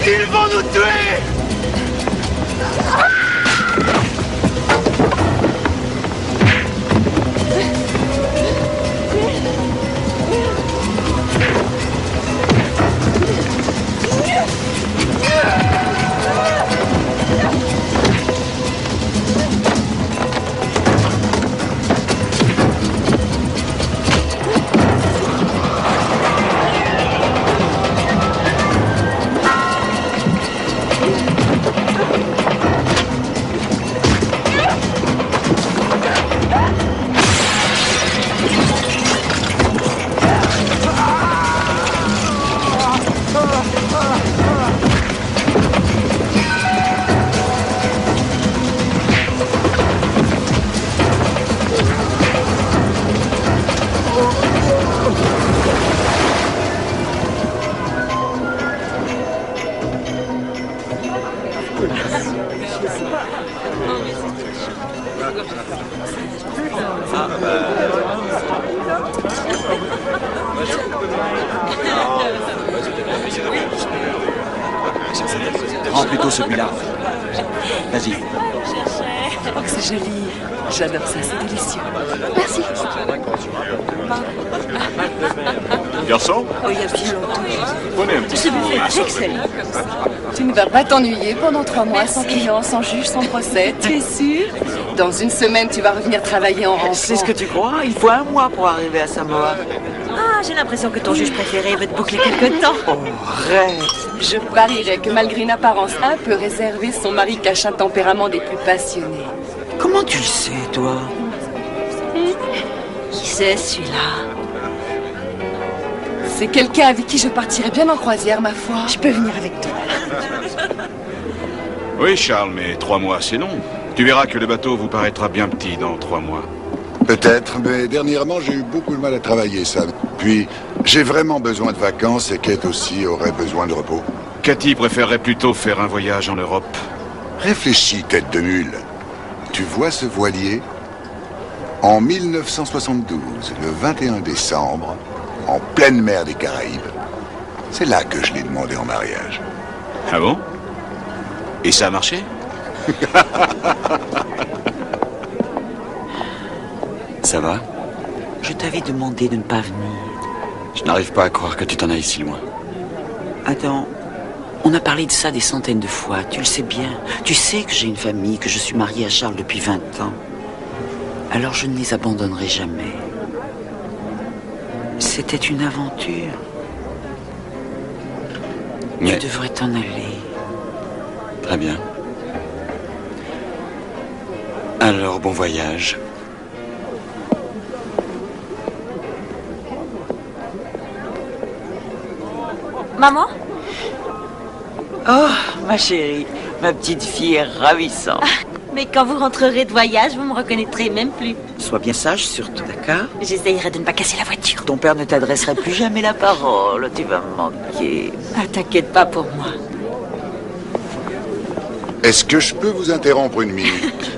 Ils vont nous tuer! Prends plutôt celui-là. Vas-y. Oh, que c'est joli. J'adore ça, c'est délicieux. Merci. Garçon, Oh, il y a bien longtemps. prenez un petit Ce buffet est excellent. Tu ne vas pas t'ennuyer pendant 3 mois sans client, sans juge, sans procès. Tu es sûr? Dans une semaine, tu vas revenir travailler en rentrant. C'est ce que tu crois? Il faut 1 mois pour arriver à Samoa. Ah, j'ai l'impression que ton juge préféré veut te boucler quelque temps. Oh, arrête. Je parierais que malgré une apparence un peu réservée, son mari cache un tempérament des plus passionnés. Comment tu le sais, toi? Qui c'est, celui-là? C'est quelqu'un avec qui je partirais bien en croisière, ma foi. Je peux venir avec toi. Oui, Charles, mais 3 mois, c'est long. Tu verras que le bateau vous paraîtra bien petit dans 3 mois. Peut-être, mais dernièrement, j'ai eu beaucoup de mal à travailler, Sam. Puis, j'ai vraiment besoin de vacances et Kate aussi aurait besoin de repos. Cathy préférerait plutôt faire un voyage en Europe. Réfléchis, tête de mule. Tu vois ce voilier? En 1972, le 21 décembre, en pleine mer des Caraïbes, c'est là que je l'ai demandé en mariage. Ah bon? Et ça a marché? Ça va? Je t'avais demandé de ne pas venir. Je n'arrive pas à croire que tu t'en ailles si loin. Attends, on a parlé de ça des centaines de fois, tu le sais bien. Tu sais que j'ai une famille, que je suis mariée à Charles depuis 20 ans. Alors je ne les abandonnerai jamais. C'était une aventure. Mais... Tu devrais t'en aller. Très bien. Alors, bon voyage. Maman? Oh, ma chérie, ma petite fille est ravissante. Mais quand vous rentrerez de voyage, vous me reconnaîtrez même plus. Sois bien sage, surtout, d'accord? J'essayerai de ne pas casser la voiture. Ton père ne t'adresserait plus jamais la parole, tu vas me manquer. Ah, t'inquiète pas pour moi. Est-ce que je peux vous interrompre une minute?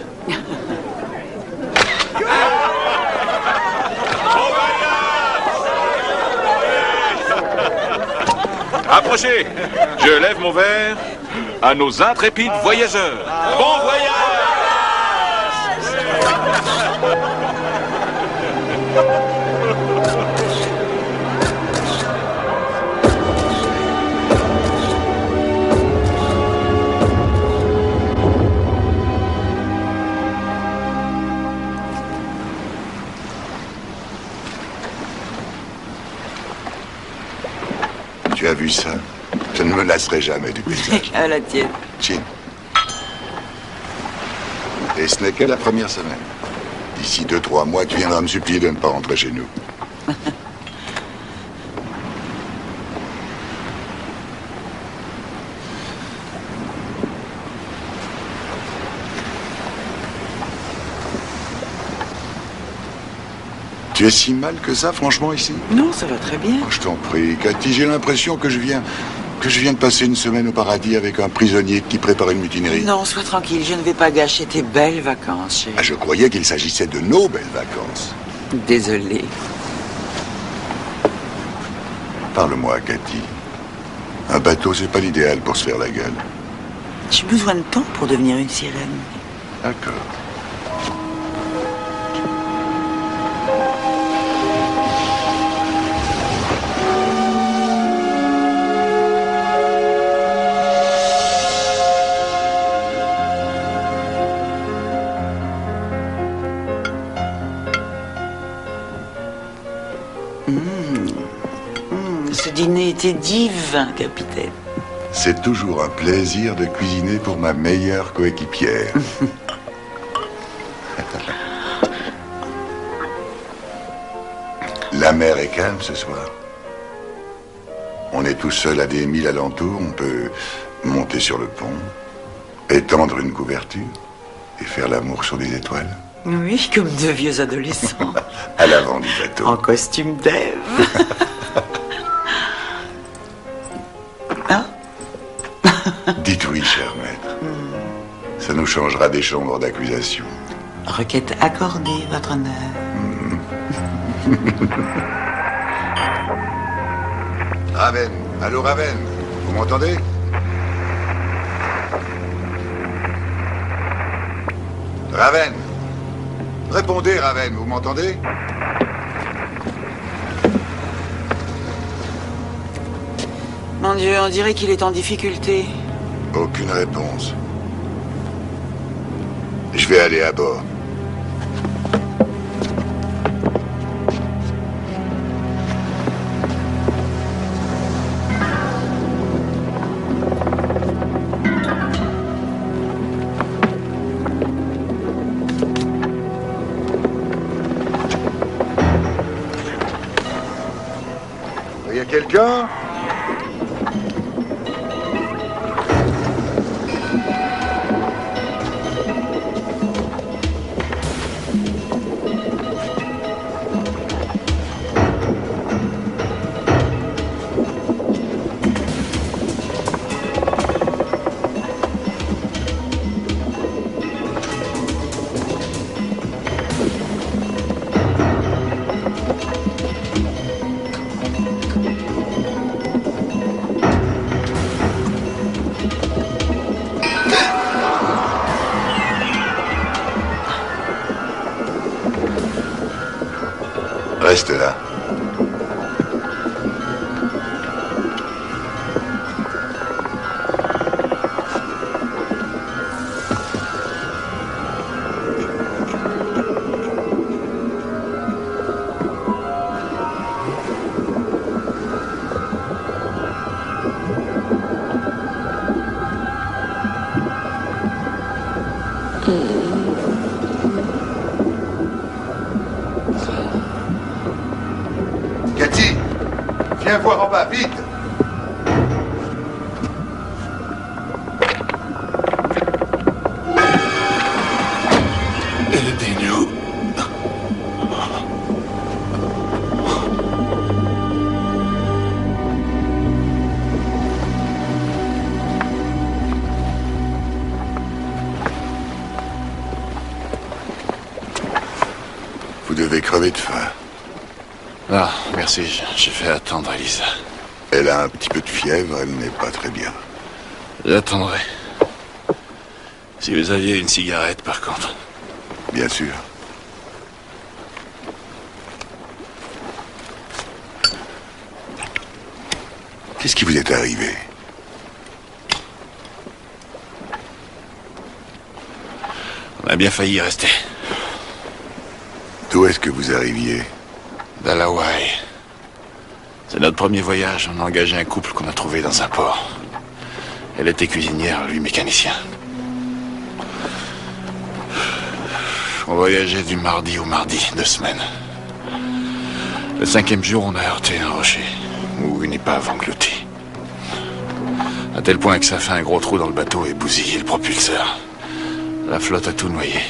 Approchez! Je lève mon verre à nos intrépides voyageurs. Bon voyage! Tu as vu ça? Je ne me lasserai jamais du paysage. À la tienne. Chin. Et ce n'est que la première semaine. D'ici 2-3 mois, tu viendras me supplier de ne pas rentrer chez nous. Tu es si mal que ça, franchement, ici? Non, ça va très bien. Oh, je t'en prie, Cathy, j'ai l'impression que je viens de passer une semaine au paradis avec un prisonnier qui prépare une mutinerie. Non, sois tranquille, je ne vais pas gâcher tes belles vacances, chérie. Ah, je croyais qu'il s'agissait de nos belles vacances. Désolée. Parle-moi, Cathy. Un bateau, c'est pas l'idéal pour se faire la gueule. J'ai besoin de temps pour devenir une sirène. D'accord. Ce dîner était divin, capitaine. C'est toujours un plaisir de cuisiner pour ma meilleure coéquipière. La mer est calme ce soir. On est tout seul à des milles alentours. On peut monter sur le pont, étendre une couverture et faire l'amour sur des étoiles. Oui, comme deux vieux adolescents. À l'avant du bateau. En costume d'Ève. Hein? Dites oui, cher maître. Ça nous changera des chambres d'accusation. Requête accordée, votre honneur. Raven, allô Raven, vous m'entendez? Raven, répondez Raven, vous m'entendez? Mon Dieu, on dirait qu'il est en difficulté. Aucune réponse. Je vais aller à bord. Il y a quelqu'un? Reste là. Cathy, viens voir en bas, vite! Aidez-nous. Vous devez crever de faim. Ah, merci, j'ai fait attendre Elisa. Elle a un petit peu de fièvre, elle n'est pas très bien. J'attendrai. Si vous aviez une cigarette, par contre. Bien sûr. Qu'est-ce qui vous est arrivé? On a bien failli y rester. D'où est-ce que vous arriviez? D'Hawaï. C'est notre premier voyage. On a engagé un couple qu'on a trouvé dans un port. Elle était cuisinière, lui mécanicien. On voyageait du mardi au mardi, 2 semaines. Le 5e jour, on a heurté un rocher, ou une épave engloutie. À tel point que ça fait un gros trou dans le bateau et bousillé le propulseur. La flotte a tout noyé.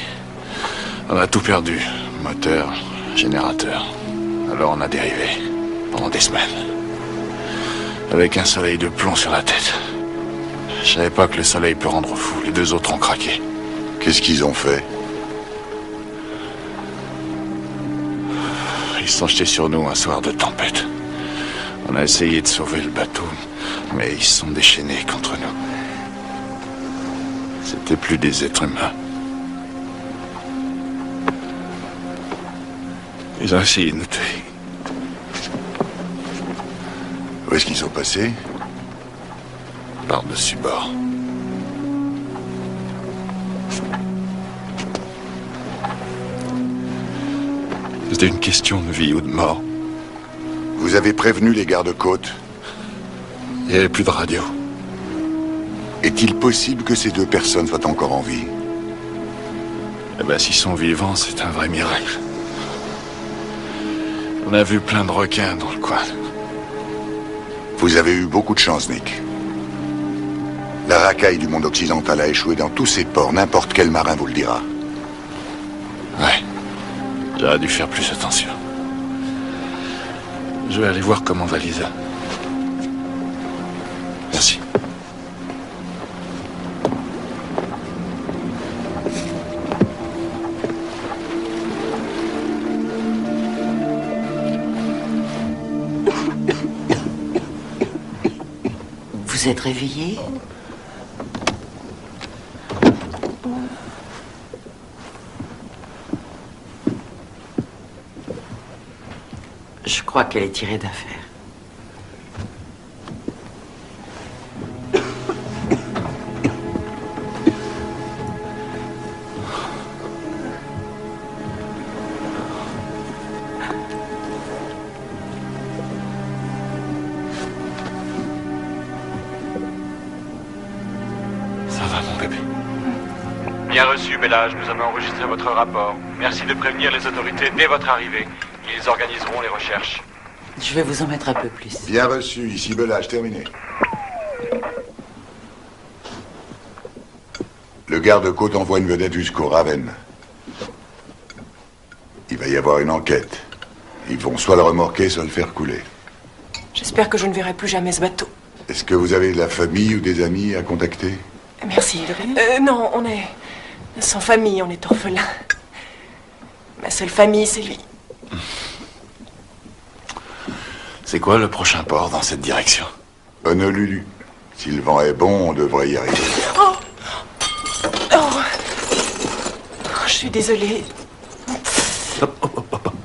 On a tout perdu. Moteur, générateur. Alors on a dérivé, pendant des semaines. Avec un soleil de plomb sur la tête. Je savais pas que le soleil peut rendre fou. Les 2 autres ont craqué. Qu'est-ce qu'ils ont fait? Ils se sont jetés sur nous un soir de tempête. On a essayé de sauver le bateau, mais ils se sont déchaînés contre nous. C'était plus des êtres humains. Ils ont essayé de nous tuer. Où est-ce qu'ils sont passés? Par-dessus bord. C'était une question de vie ou de mort. Vous avez prévenu les gardes-côtes? Il n'y avait plus de radio. Est-il possible que ces deux personnes soient encore en vie? Eh ben, s'ils sont vivants, c'est un vrai miracle. On a vu plein de requins dans le coin. Vous avez eu beaucoup de chance, Nick. La racaille du monde occidental a échoué dans tous ses ports. N'importe quel marin vous le dira. Ouais. J'aurais dû faire plus attention. Je vais aller voir comment va Lisa. Merci. Vous êtes réveillé? Je crois qu'elle est tirée d'affaire. Ça va, mon bébé? Bien reçu, Bellage. Nous avons enregistré votre rapport. Merci de prévenir les autorités dès votre arrivée. Ils organiseront les recherches. Je vais vous en mettre un peu plus. Bien reçu, ici Belage, terminé. Le garde-côte envoie une vedette jusqu'au Raven. Il va y avoir une enquête. Ils vont soit le remorquer, soit le faire couler. J'espère que je ne verrai plus jamais ce bateau. Est-ce que vous avez de la famille ou des amis à contacter? Merci. Non, on est sans famille, on est orphelins. Ma seule famille, c'est lui. C'est quoi le prochain port dans cette direction? Honolulu. Si le vent est bon, on devrait y arriver. Oh, je suis désolée.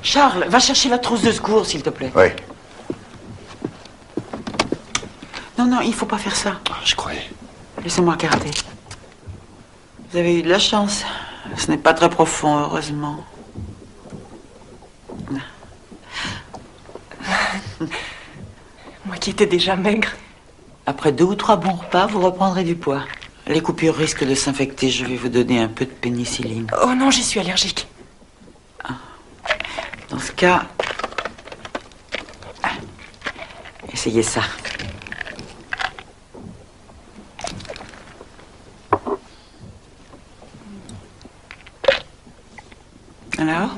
Charles, va chercher la trousse de secours, s'il te plaît. Oui. Non, il faut pas faire ça. Ah, je croyais. Laissez-moi regarder. Vous avez eu de la chance. Ce n'est pas très profond, heureusement. Moi qui étais déjà maigre. Après 2 ou 3 bons repas, vous reprendrez du poids. Les coupures risquent de s'infecter. Je vais vous donner un peu de pénicilline. Oh non, j'y suis allergique. Dans ce cas, essayez ça. Alors,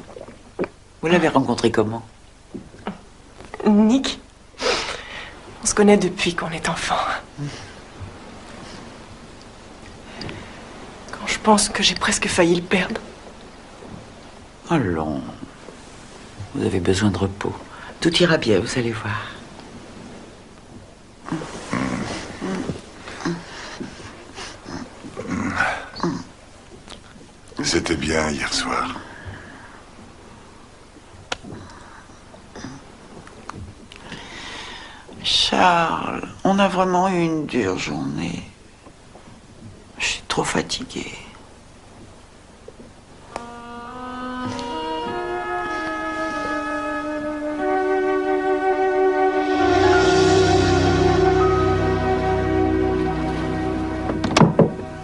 vous l'avez rencontré comment? Nick, on se connaît depuis qu'on est enfant. Quand je pense que j'ai presque failli le perdre. Allons, vous avez besoin de repos. Tout ira bien, vous allez voir. C'était bien hier soir. Charles, on a vraiment eu une dure journée. Je suis trop fatiguée.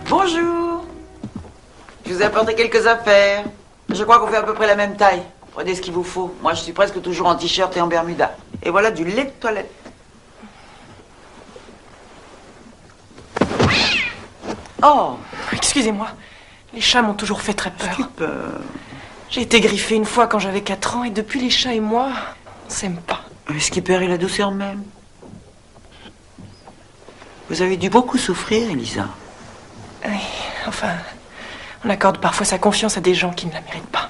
Bonjour. Je vous ai apporté quelques affaires. Je crois qu'on fait à peu près la même taille. Prenez ce qu'il vous faut. Moi, je suis presque toujours en t-shirt et en bermuda. Et voilà du lait de toilette. Oh, Excusez-moi, les chats m'ont toujours fait très peur. J'ai été griffée une fois quand j'avais 4 ans et depuis les chats et moi, on s'aime pas. Skipper et la douceur même. Vous avez dû beaucoup souffrir, Elisa. Oui, enfin, on accorde parfois sa confiance à des gens qui ne la méritent pas.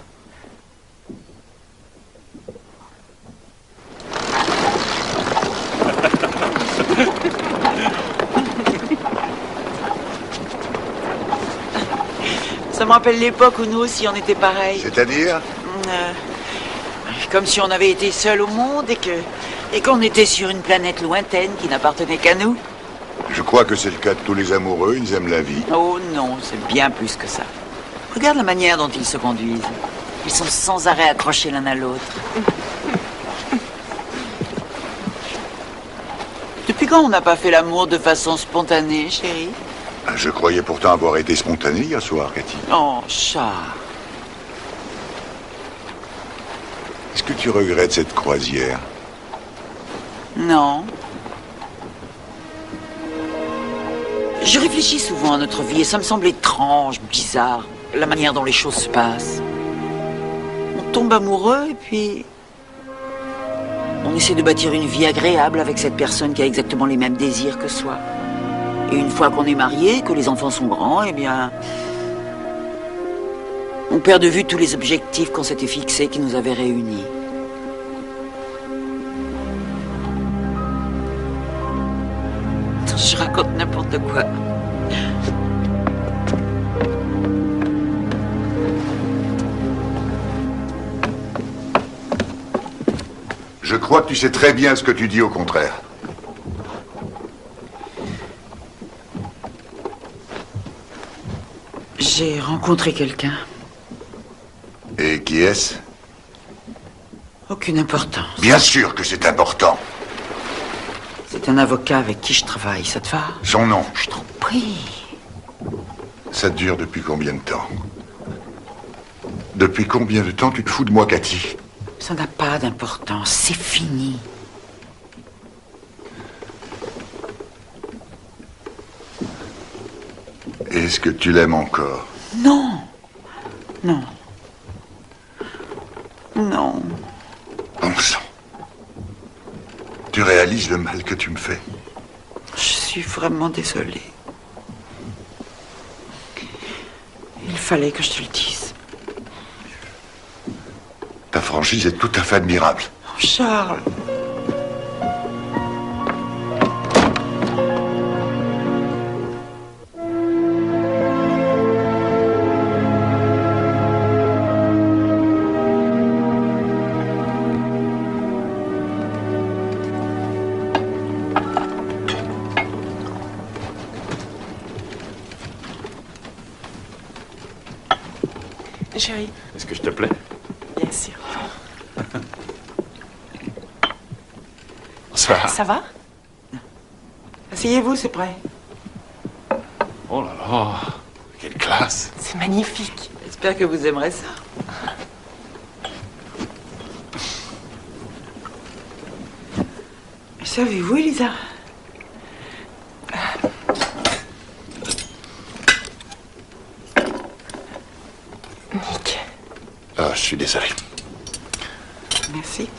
Ça me rappelle l'époque où nous aussi on était pareil. C'est-à-dire? Comme si on avait été seuls au monde et qu'on était sur une planète lointaine qui n'appartenait qu'à nous. Je crois que c'est le cas de tous les amoureux, ils aiment la vie. Oh non, c'est bien plus que ça. Regarde la manière dont ils se conduisent. Ils sont sans arrêt accrochés l'un à l'autre. Depuis quand on n'a pas fait l'amour de façon spontanée, chérie? Je croyais pourtant avoir été spontané hier soir, Cathy. Oh, Charles. Est-ce que tu regrettes cette croisière? Non. Je réfléchis souvent à notre vie et ça me semble étrange, bizarre, la manière dont les choses se passent. On tombe amoureux et puis... on essaie de bâtir une vie agréable avec cette personne qui a exactement les mêmes désirs que soi. Et une fois qu'on est marié, que les enfants sont grands, eh bien... on perd de vue tous les objectifs qu'on s'était fixés qui nous avaient réunis. Je raconte n'importe quoi. Je crois que tu sais très bien ce que tu dis au contraire. J'ai rencontré quelqu'un. Et qui est-ce? Aucune importance. Bien sûr que c'est important. C'est un avocat avec qui je travaille, ça te va? Son nom? Je t'en prie. Ça dure depuis combien de temps? Depuis combien de temps tu te fous de moi, Cathy? Ça n'a pas d'importance, c'est fini. Est-ce que tu l'aimes encore? Non. Non. Non. Bon sang. Tu réalises le mal que tu me fais? Je suis vraiment désolée. Il fallait que je te le dise. Ta franchise est tout à fait admirable. Oh, Charles. Chérie, Est-ce que je te plais? bien sûr. Bonsoir. Ça va? Asseyez-vous, c'est prêt. Oh là là, quelle classe. C'est magnifique. J'espère que vous aimerez ça. Savez-vous, Elisa? Nick. Ah, je suis désolé. Merci.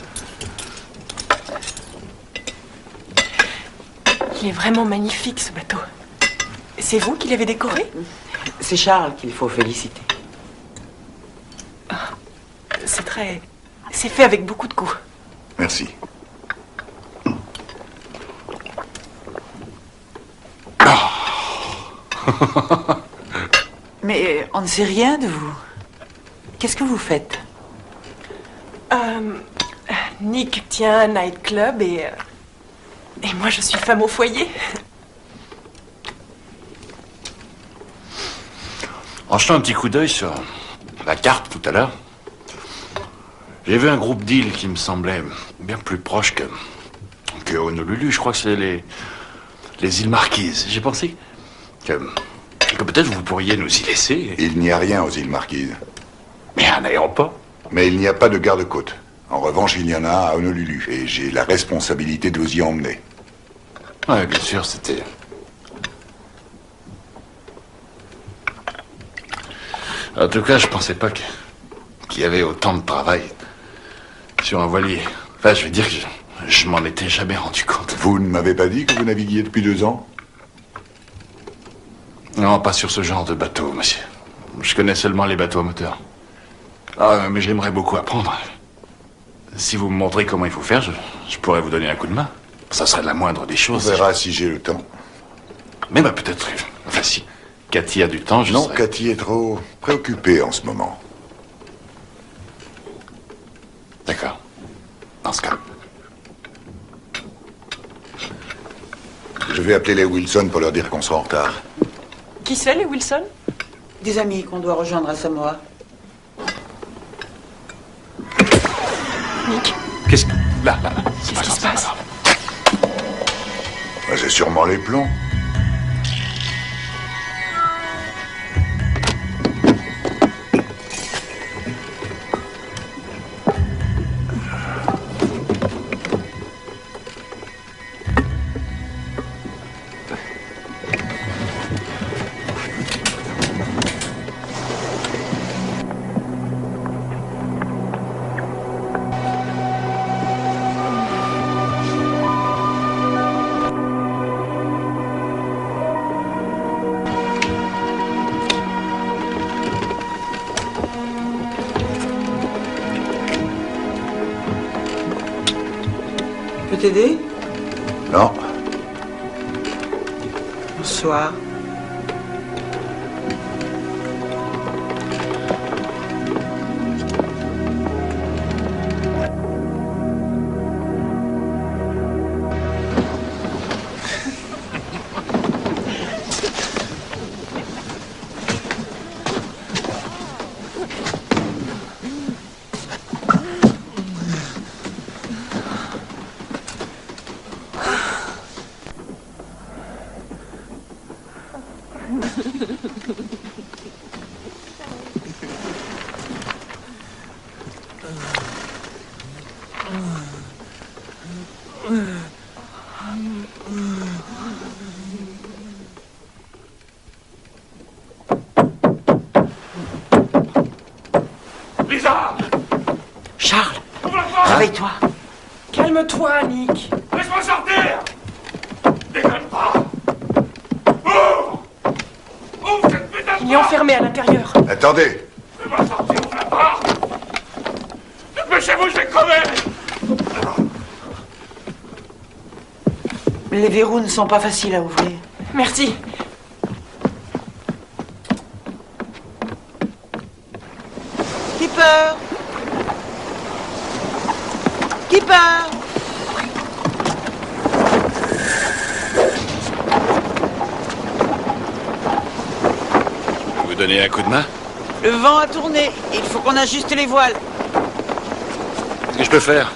Il est vraiment magnifique, ce bateau. C'est vous qui l'avez décoré? C'est Charles qu'il faut féliciter. C'est fait avec beaucoup de goût. Merci. Mais on ne sait rien de vous. Qu'est-ce que vous faites? Nick tient un nightclub et moi je suis femme au foyer. En jetant un petit coup d'œil sur la carte tout à l'heure, j'ai vu un groupe d'îles qui me semblait bien plus proche que Honolulu. Je crois que c'est les îles Marquises. J'ai pensé que peut-être vous pourriez nous y laisser. Il n'y a rien aux îles Marquises. Mais un aéroport. Mais il n'y a pas de garde-côte. En revanche, il y en a un à Honolulu. Et j'ai la responsabilité de vous y emmener. Ouais, bien sûr, c'était... En tout cas, je pensais pas qu'il y avait autant de travail sur un voilier. Enfin, je veux dire que je m'en étais jamais rendu compte. Vous ne m'avez pas dit que vous naviguiez depuis 2 ans? Non, pas sur ce genre de bateau, monsieur. Je connais seulement les bateaux à moteur. Ah, mais j'aimerais beaucoup apprendre. Si vous me montrez comment il faut faire, je pourrais vous donner un coup de main. Ça serait la moindre des On choses. verra si j'ai le temps. Mais bah, peut-être... Enfin, si Cathy a du temps, je Non, serais... Cathy est trop préoccupée en ce moment. D'accord. Dans ce cas. Je vais appeler les Wilson pour leur dire qu'on sera en retard. Qui c'est, les Wilson? Des amis qu'on doit rejoindre à Samoa. Nick, Qu'est-ce que... Là. qu'est-ce qui se passe? Ben, c'est sûrement les plans. Je peux t'aider? Non, Bonsoir. Lisa! Charles, Ouvre la porte! réveille-toi. Calme-toi, Nick. Laisse-moi sortir! Déconne pas! Ouvre! Ouvre cette putain de Il est porte! enfermé à l'intérieur. attendez. Fais-moi sortir, ouvre la porte! Dépêchez-vous, je vais crever! Les verrous ne sont pas faciles à ouvrir. Merci. Keeper! Keeper! Vous donnez un coup de main? Le vent a tourné. Il faut qu'on ajuste les voiles. Qu'est-ce que je peux faire?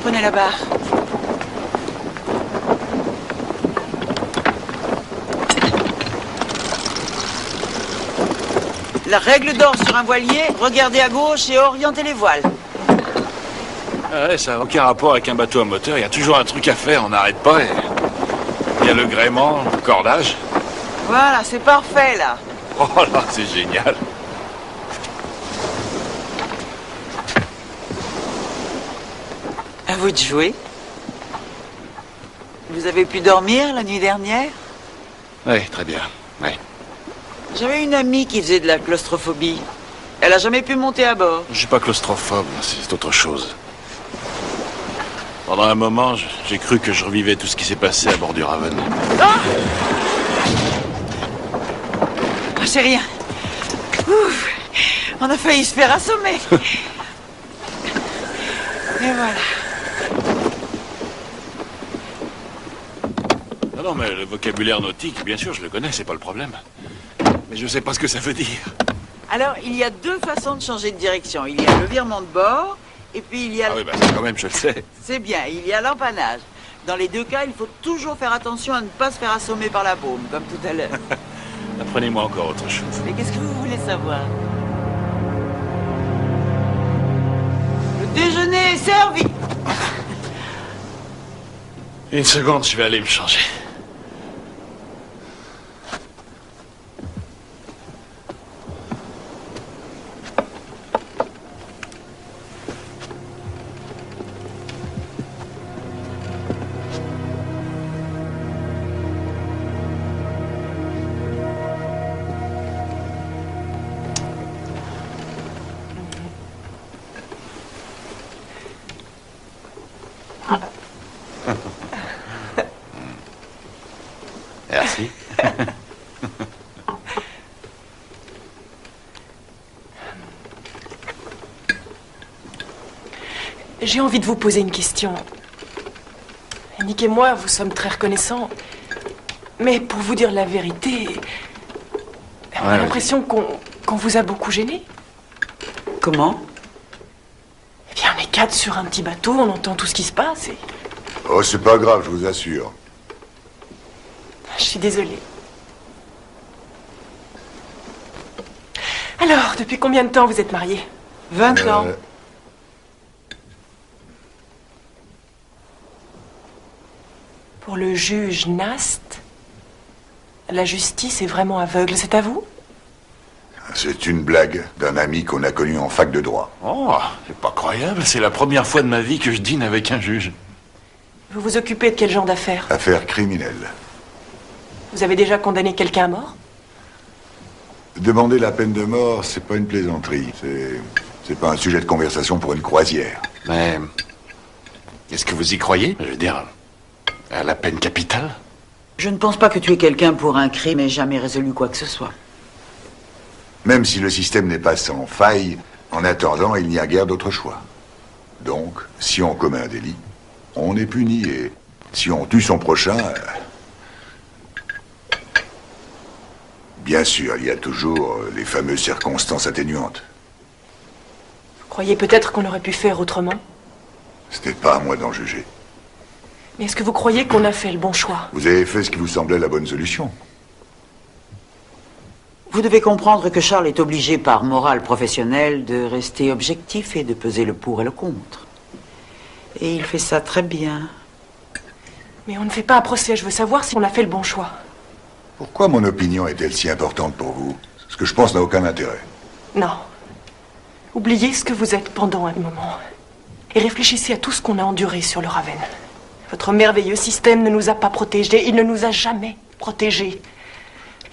Prenez la barre. La règle d'or sur un voilier, regardez à gauche et orientez les voiles. Ah ouais, ça n'a aucun rapport avec un bateau à moteur. Il y a toujours un truc à faire, on n'arrête pas. Il y a le gréement, le cordage. Voilà, c'est parfait là. Oh là, c'est génial. À vous de jouer. Vous avez pu dormir la nuit dernière? Oui, très bien. Oui. J'avais une amie qui faisait de la claustrophobie. Elle a jamais pu monter à bord. Je suis pas claustrophobe, c'est autre chose. Pendant un moment, j'ai cru que je revivais tout ce qui s'est passé à bord du Raven. Ah, c'est rien. Ouf, on a failli se faire assommer. Et voilà. Non, mais le vocabulaire nautique, bien sûr, je le connais, c'est pas le problème. Mais je sais pas ce que ça veut dire. Alors, il y a deux façons de changer de direction. Il y a le virement de bord, et puis il y a... Ah oui, bah ça quand même, je le sais. C'est bien, il y a l'empannage. Dans les deux cas, il faut toujours faire attention à ne pas se faire assommer par la baume, comme tout à l'heure. Apprenez-moi encore autre chose. Mais qu'est-ce que vous voulez savoir? Le déjeuner est servi. Une seconde, je vais aller me changer. Merci. J'ai envie de vous poser une question. Nick et moi, vous sommes très reconnaissants. Mais pour vous dire la vérité, on a l'impression qu'on vous a beaucoup gêné. Comment? Eh bien, on est 4 sur un petit bateau, on entend tout ce qui se passe et... Oh, c'est pas grave, je vous assure. Je suis désolée. Alors, depuis combien de temps vous êtes mariés? 20 ans. Pour le juge Nast, la justice est vraiment aveugle, c'est à vous? C'est une blague d'un ami qu'on a connu en fac de droit. Oh, c'est pas croyable. C'est la première fois de ma vie que je dîne avec un juge. Vous vous occupez de quel genre d'affaires? Affaire criminelle. Vous avez déjà condamné quelqu'un à mort? Demander la peine de mort, c'est pas une plaisanterie. C'est pas un sujet de conversation pour une croisière. Mais... est-ce que vous y croyez? Je veux dire... à la peine capitale? Je ne pense pas que tu es quelqu'un pour un crime et jamais résolu quoi que ce soit. Même si le système n'est pas sans faille, en attendant, il n'y a guère d'autre choix. Donc, si on commet un délit, on est puni et si on tue son prochain... Bien sûr, il y a toujours les fameuses circonstances atténuantes. Vous croyez peut-être qu'on aurait pu faire autrement? C'était pas à moi d'en juger. Mais est-ce que vous croyez qu'on a fait le bon choix? Vous avez fait ce qui vous semblait la bonne solution. Vous devez comprendre que Charles est obligé par morale professionnelle de rester objectif et de peser le pour et le contre. Et il fait ça très bien. Mais on ne fait pas un procès, je veux savoir si on a fait le bon choix. Pourquoi mon opinion est-elle si importante pour vous? Ce que je pense n'a aucun intérêt. Non. Oubliez ce que vous êtes pendant un moment. Et réfléchissez à tout ce qu'on a enduré sur le Raven. Votre merveilleux système ne nous a pas protégés. Il ne nous a jamais protégés.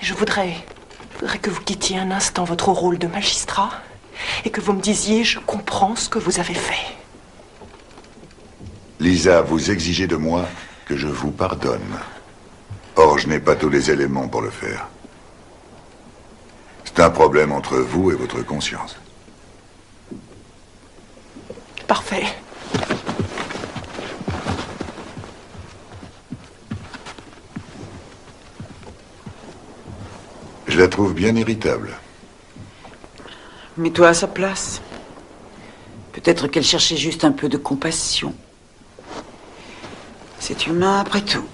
Et je voudrais que vous quittiez un instant votre rôle de magistrat et que vous me disiez « Je comprends ce que vous avez fait ». Lisa, vous exigez de moi que je vous pardonne. Or, je n'ai pas tous les éléments pour le faire. C'est un problème entre vous et votre conscience. Parfait. Je la trouve bien irritable. Mets-toi à sa place. Peut-être qu'elle cherchait juste un peu de compassion. C'est humain après tout.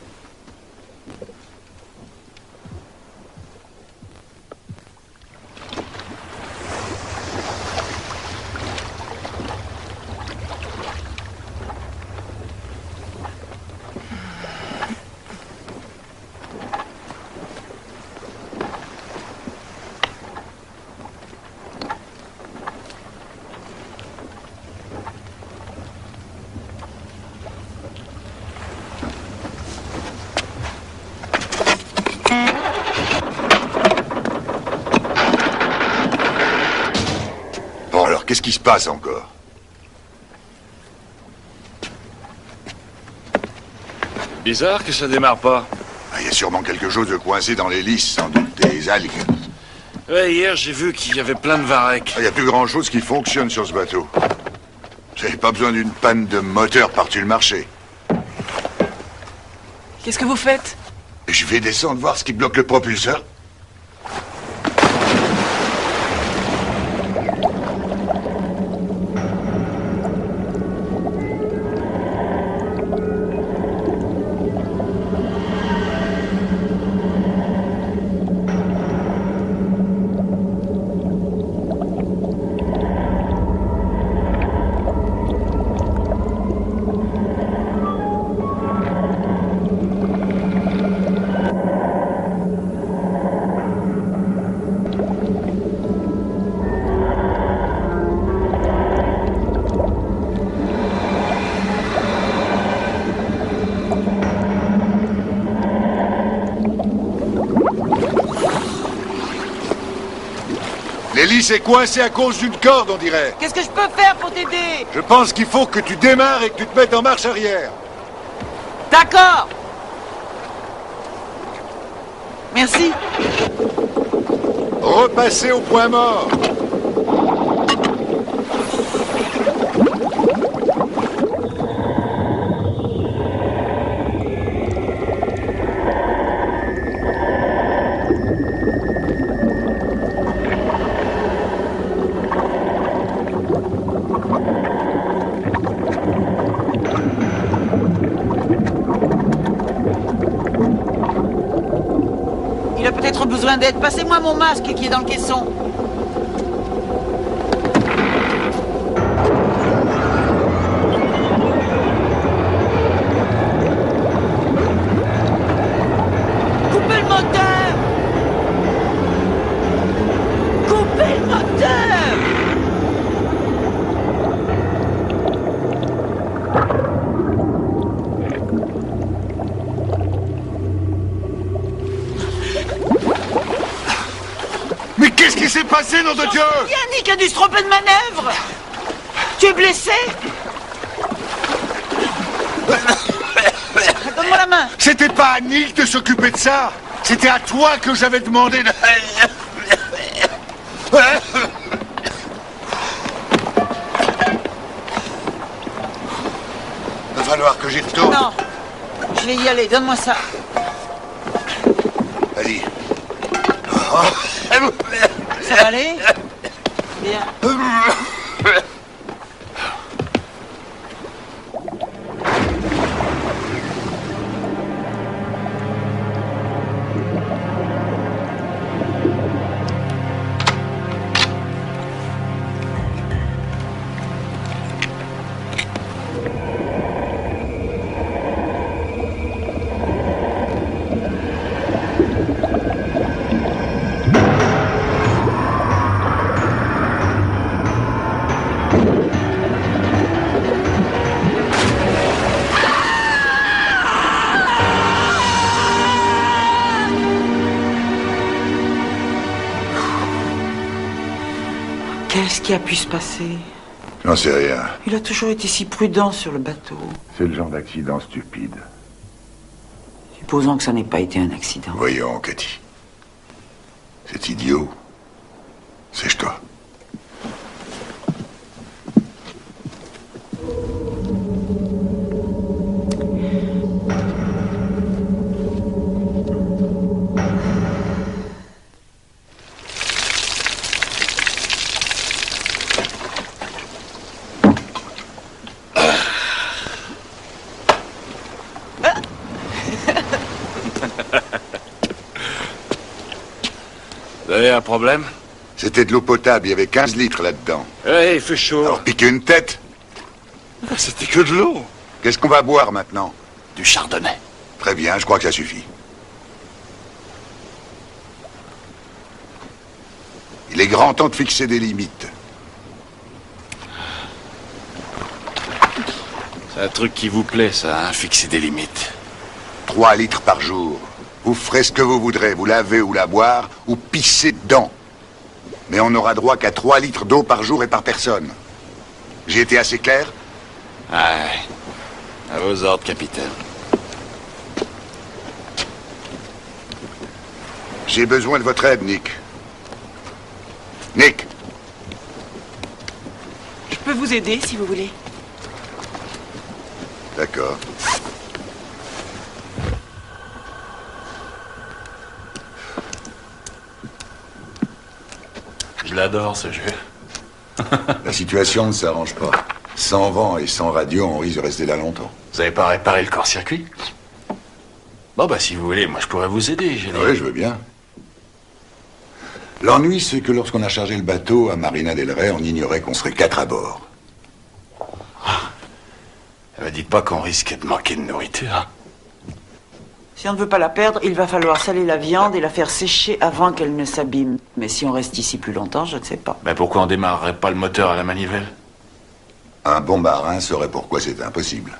Bon, alors, qu'est-ce qui se passe encore? Bizarre que ça démarre pas. Il y a sûrement quelque chose de coincé dans l'hélice, sans doute des algues. Ouais, hier, j'ai vu qu'il y avait plein de varechs. Il n'y a plus grand-chose qui fonctionne sur ce bateau. J'avais pas besoin d'une panne de moteur par-dessus le marché. Qu'est-ce que vous faites? Je vais descendre voir ce qui bloque le propulseur. L'hélice est coincée à cause d'une corde, on dirait. Qu'est-ce que je peux faire pour t'aider? Je pense qu'il faut que tu démarres et que tu te mettes en marche arrière. D'accord. Merci. Repassez au point mort. Il a peut-être besoin d'aide. Passez-moi mon masque qui est dans le caisson. Coupez le moteur! Coupez le moteur! Mais qu'est-ce qui s'est passé, nom de Dieu? Yannick a dû se tromper de manœuvre! Tu es blessé? Donne-moi la main! C'était pas à Nick de s'occuper de ça. C'était à toi que j'avais demandé de... Va falloir que j'y retourne. Non, je vais y aller, donne-moi ça. Vas-y. Ça va aller? Bien. Qu'est-ce qui a pu se passer? J'en sais rien. Il a toujours été si prudent sur le bateau. C'est le genre d'accident stupide. Supposons que ça n'ait pas été un accident. Voyons, Cathy. C'est idiot. Sèche-toi. Vous avez un problème? C'était de l'eau potable, il y avait 15 litres là-dedans. Ouais, il fait chaud. Alors piquez une tête. C'était que de l'eau. Qu'est-ce qu'on va boire maintenant? Du chardonnay. Très bien, je crois que ça suffit. Il est grand temps de fixer des limites. C'est un truc qui vous plaît, ça, hein, fixer des limites. 3 litres par jour. Vous ferez ce que vous voudrez, vous lavez ou la boire, ou pisser dedans. Mais on n'aura droit qu'à 3 litres d'eau par jour et par personne. J'ai été assez clair? Ouais. À vos ordres, capitaine. J'ai besoin de votre aide, Nick. Nick! Je peux vous aider si vous voulez. D'accord. Je l'adore, ce jeu. La situation ne s'arrange pas. Sans vent et sans radio, on risque de rester là longtemps. Vous avez pas réparé le corps-circuit? Bon, bah, si vous voulez, moi, je pourrais vous aider, j'ai Oui, je veux bien. L'ennui, c'est que lorsqu'on a chargé le bateau à Marina del Rey, on ignorait qu'on serait 4 à bord. Dites pas qu'on risque de manquer de nourriture, hein. Si on ne veut pas la perdre, il va falloir saler la viande et la faire sécher avant qu'elle ne s'abîme. Mais si on reste ici plus longtemps, je ne sais pas. Ben pourquoi on démarrerait pas le moteur à la manivelle? Un bon marin saurait pourquoi c'est impossible.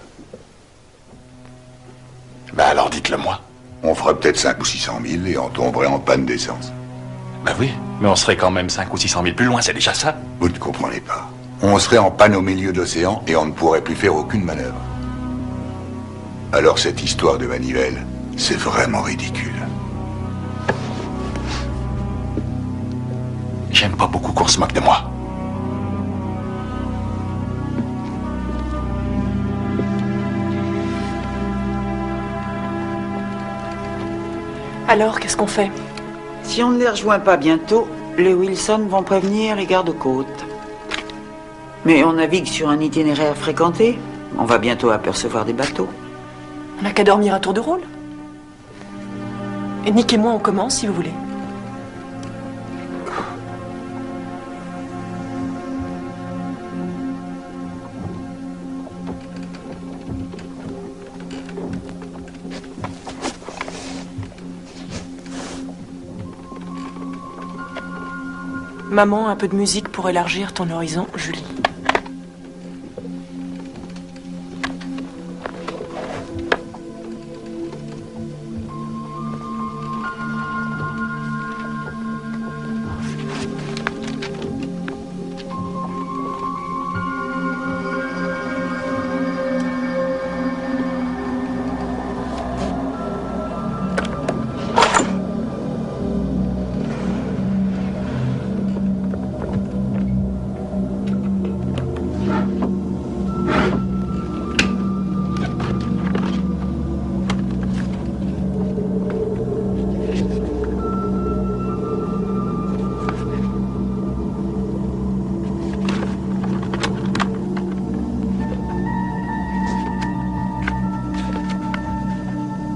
Ben alors dites-le moi. On ferait peut-être 5 ou 600 000 et on tomberait en panne d'essence. Ben oui, mais on serait quand même 500 ou 600 000 plus loin, c'est déjà ça. Vous ne comprenez pas. On serait en panne au milieu de l'océan et on ne pourrait plus faire aucune manœuvre. Alors cette histoire de manivelle, c'est vraiment ridicule. J'aime pas beaucoup qu'on se moque de moi. Alors, qu'est-ce qu'on fait? Si on ne les rejoint pas bientôt, les Wilson vont prévenir les gardes-côtes. Mais on navigue sur un itinéraire fréquenté. On va bientôt apercevoir des bateaux. On n'a qu'à dormir à tour de rôle. Et Nick et moi, on commence, si vous voulez. Maman, un peu de musique pour élargir ton horizon, Julie.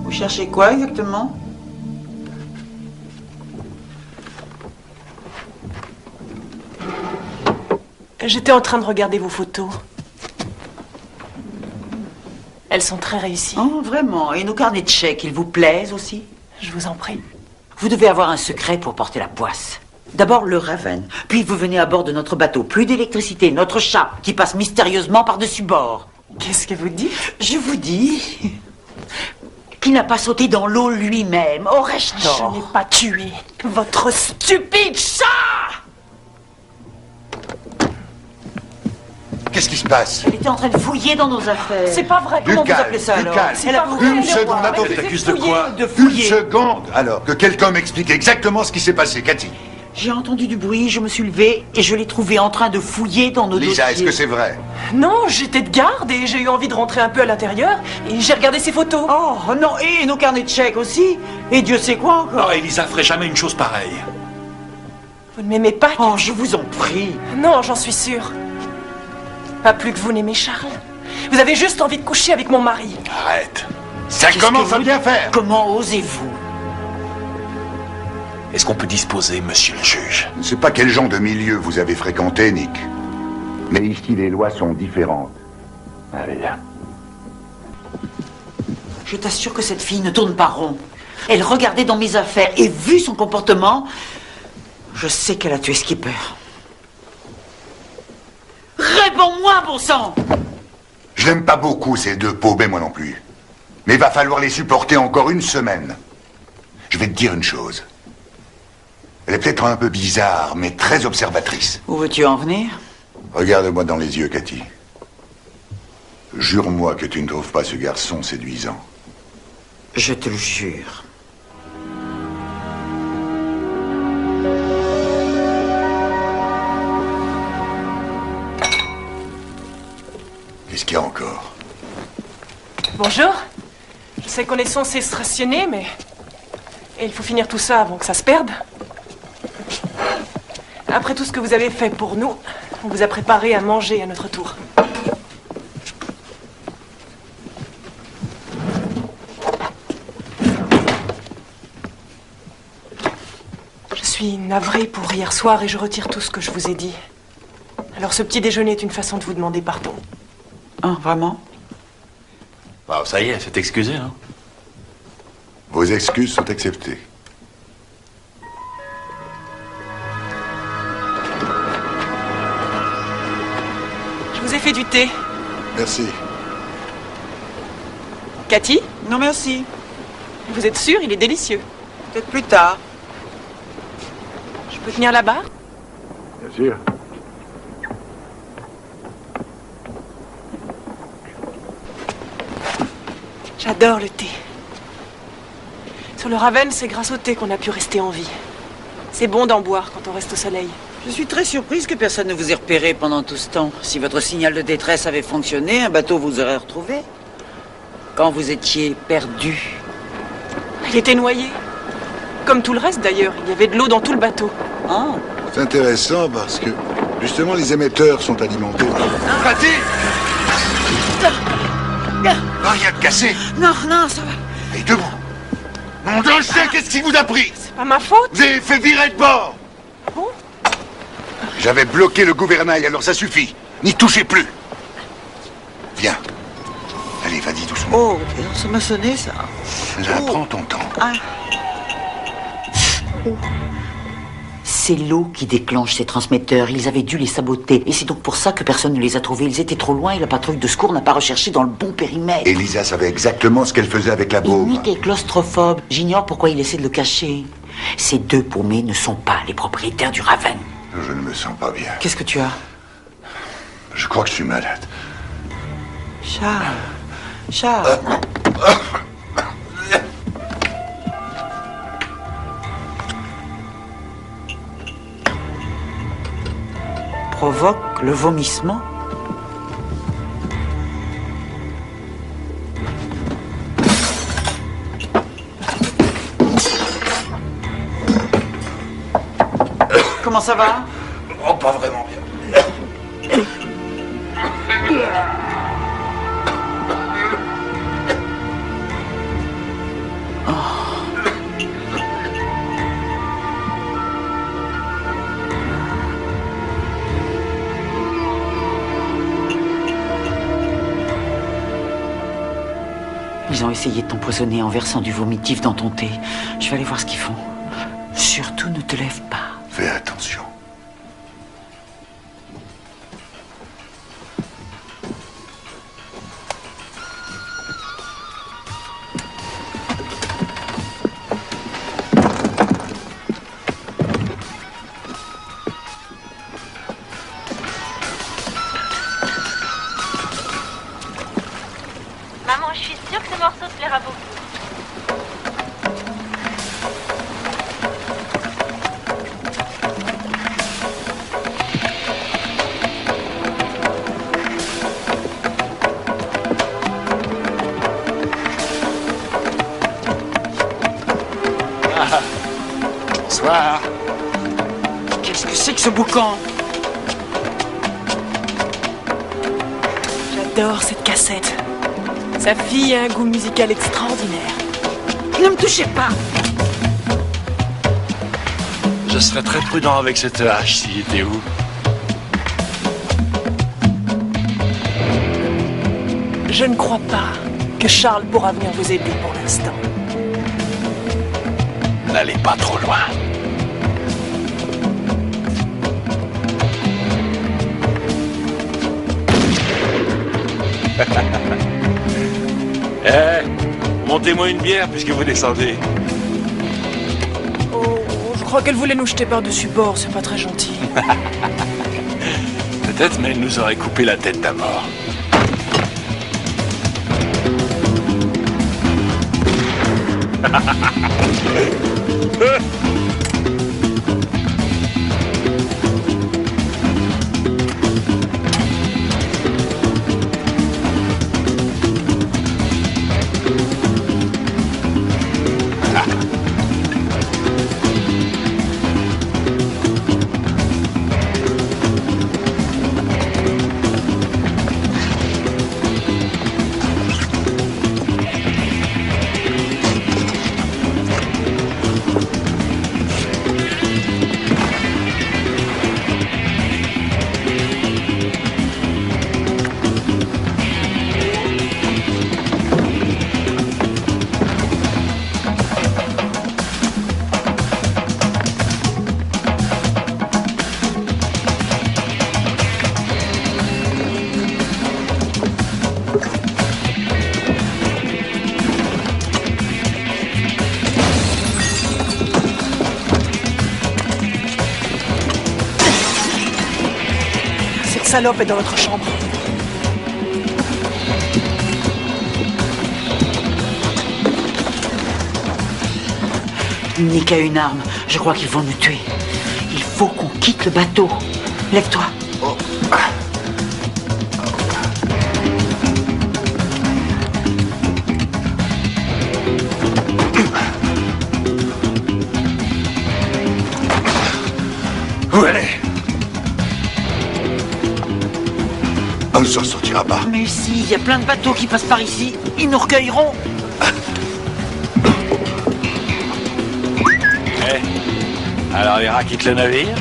Vous cherchez quoi exactement? J'étais en train de regarder vos photos. Elles sont très réussies. Oh, vraiment? Et nos carnets de chèques, ils vous plaisent aussi? Je vous en prie. Vous devez avoir un secret pour porter la poisse. D'abord le Raven, puis vous venez à bord de notre bateau. Plus d'électricité, notre chat qui passe mystérieusement par-dessus bord. Qu'est-ce que vous dites? Je vous dis qu'il n'a pas sauté dans l'eau lui-même. Aurais-je tort? Je n'ai pas tué votre stupide chat! Qu'est-ce qui se passe? Elle était en train de fouiller dans nos affaires. C'est pas vrai. Comment vous calme, appelez ça du alors? calme. Elle a pas voulu vrai, Une le seconde, roi. attendez. Mais T'accuses vous de fouillez. quoi? De Une fouiller. seconde. Alors, que quelqu'un m'explique exactement ce qui s'est passé, Cathy. J'ai entendu du bruit, je me suis levée et je l'ai trouvé en train de fouiller dans nos Lisa, est-ce dossiers. que c'est vrai? Non, j'étais de garde et j'ai eu envie de rentrer un peu à l'intérieur et j'ai regardé ses photos. Oh non, et nos carnets de chèques aussi. Et Dieu sait quoi encore. Non, Elisa ferait jamais une chose pareille. Vous ne m'aimez pas? Oh, je vous en prie. Non, j'en suis sûre. Pas plus que vous n'aimez Charles. Vous avez juste envie de coucher avec mon mari. Arrête. Ça Qu'est-ce commence que à vous- bien faire. Comment osez-vous? Est-ce qu'on peut disposer, monsieur le juge? Je ne sais pas quel genre de milieu vous avez fréquenté, Nick. Mais ici, les lois sont différentes. Allez, là. Je t'assure que cette fille ne tourne pas rond. Elle regardait dans mes affaires et vu son comportement, je sais qu'elle a tué Skipper. Réponds-moi, bon sang! Je n'aime pas beaucoup ces deux paumés, moi non plus. Mais il va falloir les supporter encore une semaine. Je vais te dire une chose. Elle est peut-être un peu bizarre, mais très observatrice. Où veux-tu en venir? Regarde-moi dans les yeux, Cathy. Jure-moi que tu ne trouves pas ce garçon séduisant. Je te le jure. Qu'est-ce qu'il y a encore? Bonjour. Je sais qu'on est censé se rationner, mais... Et il faut finir tout ça avant que ça se perde. Après tout ce que vous avez fait pour nous, on vous a préparé à manger à notre tour. Je suis navrée pour hier soir et je retire tout ce que je vous ai dit. Alors ce petit déjeuner est une façon de vous demander pardon. Ah, vraiment? Ah, ça y est, c'est excusé, hein? Vos excuses sont acceptées. Je vous ai fait du thé. Merci. Cathy, Non, merci. vous êtes sûre, il est délicieux. Peut-être plus tard. Je peux tenir là-bas? Bien sûr. J'adore le thé. Sur le Raven, c'est grâce au thé qu'on a pu rester en vie. C'est bon d'en boire quand on reste au soleil. Je suis très surprise que personne ne vous ait repéré pendant tout ce temps. Si votre signal de détresse avait fonctionné, un bateau vous aurait retrouvé. Quand vous étiez perdu. Il était noyé. Comme tout le reste d'ailleurs, il y avait de l'eau dans tout le bateau. Ah. C'est intéressant parce que, justement, les émetteurs sont alimentés. Pâté! Rien de cassé. Non, non, ça va. Et debout. Mon Dieu, je sais, qu'est-ce qui vous a pris? C'est pas ma faute. Vous avez fait virer de bord. Bon. J'avais bloqué le gouvernail, alors ça suffit. N'y touchez plus. Viens. Allez, vas-y doucement. Oh, ça m'a sonné, ça. Là, prends ton temps. Ah. C'est l'eau qui déclenche ces transmetteurs. Ils avaient dû les saboter. Et c'est donc pour ça que personne ne les a trouvés. Ils étaient trop loin et la patrouille de secours n'a pas recherché dans le bon périmètre. Elisa savait exactement ce qu'elle faisait avec la pauvre. Unique et claustrophobe. J'ignore pourquoi il essaie de le cacher. Ces deux paumés ne sont pas les propriétaires du Raven. Je ne me sens pas bien. Qu'est-ce que tu as? Je crois que je suis malade. Charles. Charles. Provoque le vomissement. Comment ça va? Oh, pas vraiment bien. Ils ont essayé de t'empoisonner en versant du vomitif dans ton thé. Je vais aller voir ce qu'ils font. Surtout ne te lève pas. Fais attention. Maman, je suis sûre que ce morceau te plaira beaucoup. Bonsoir. Qu'est-ce que c'est que ce boucan? J'adore cette cassette. Sa fille a un goût musical extraordinaire. Ne me touchez pas! Je serais très prudent avec cette hache s'il était où. Je ne crois pas que Charles pourra venir vous aider pour l'instant. N'allez pas trop loin. Montez-moi une bière puisque vous descendez. Oh, je crois qu'elle voulait nous jeter par-dessus bord, c'est pas très gentil. Peut-être, mais elle nous aurait coupé la tête à mort. Cette salope est dans votre chambre. Ni qu'à une arme. Je crois qu'ils vont nous tuer. Il faut qu'on quitte le bateau. Lève-toi. Oh. Où allez? On ne s'en sortira pas. Mais si, il y a plein de bateaux qui passent par ici. Ils nous recueilleront. Alors, Ira quitte le navire?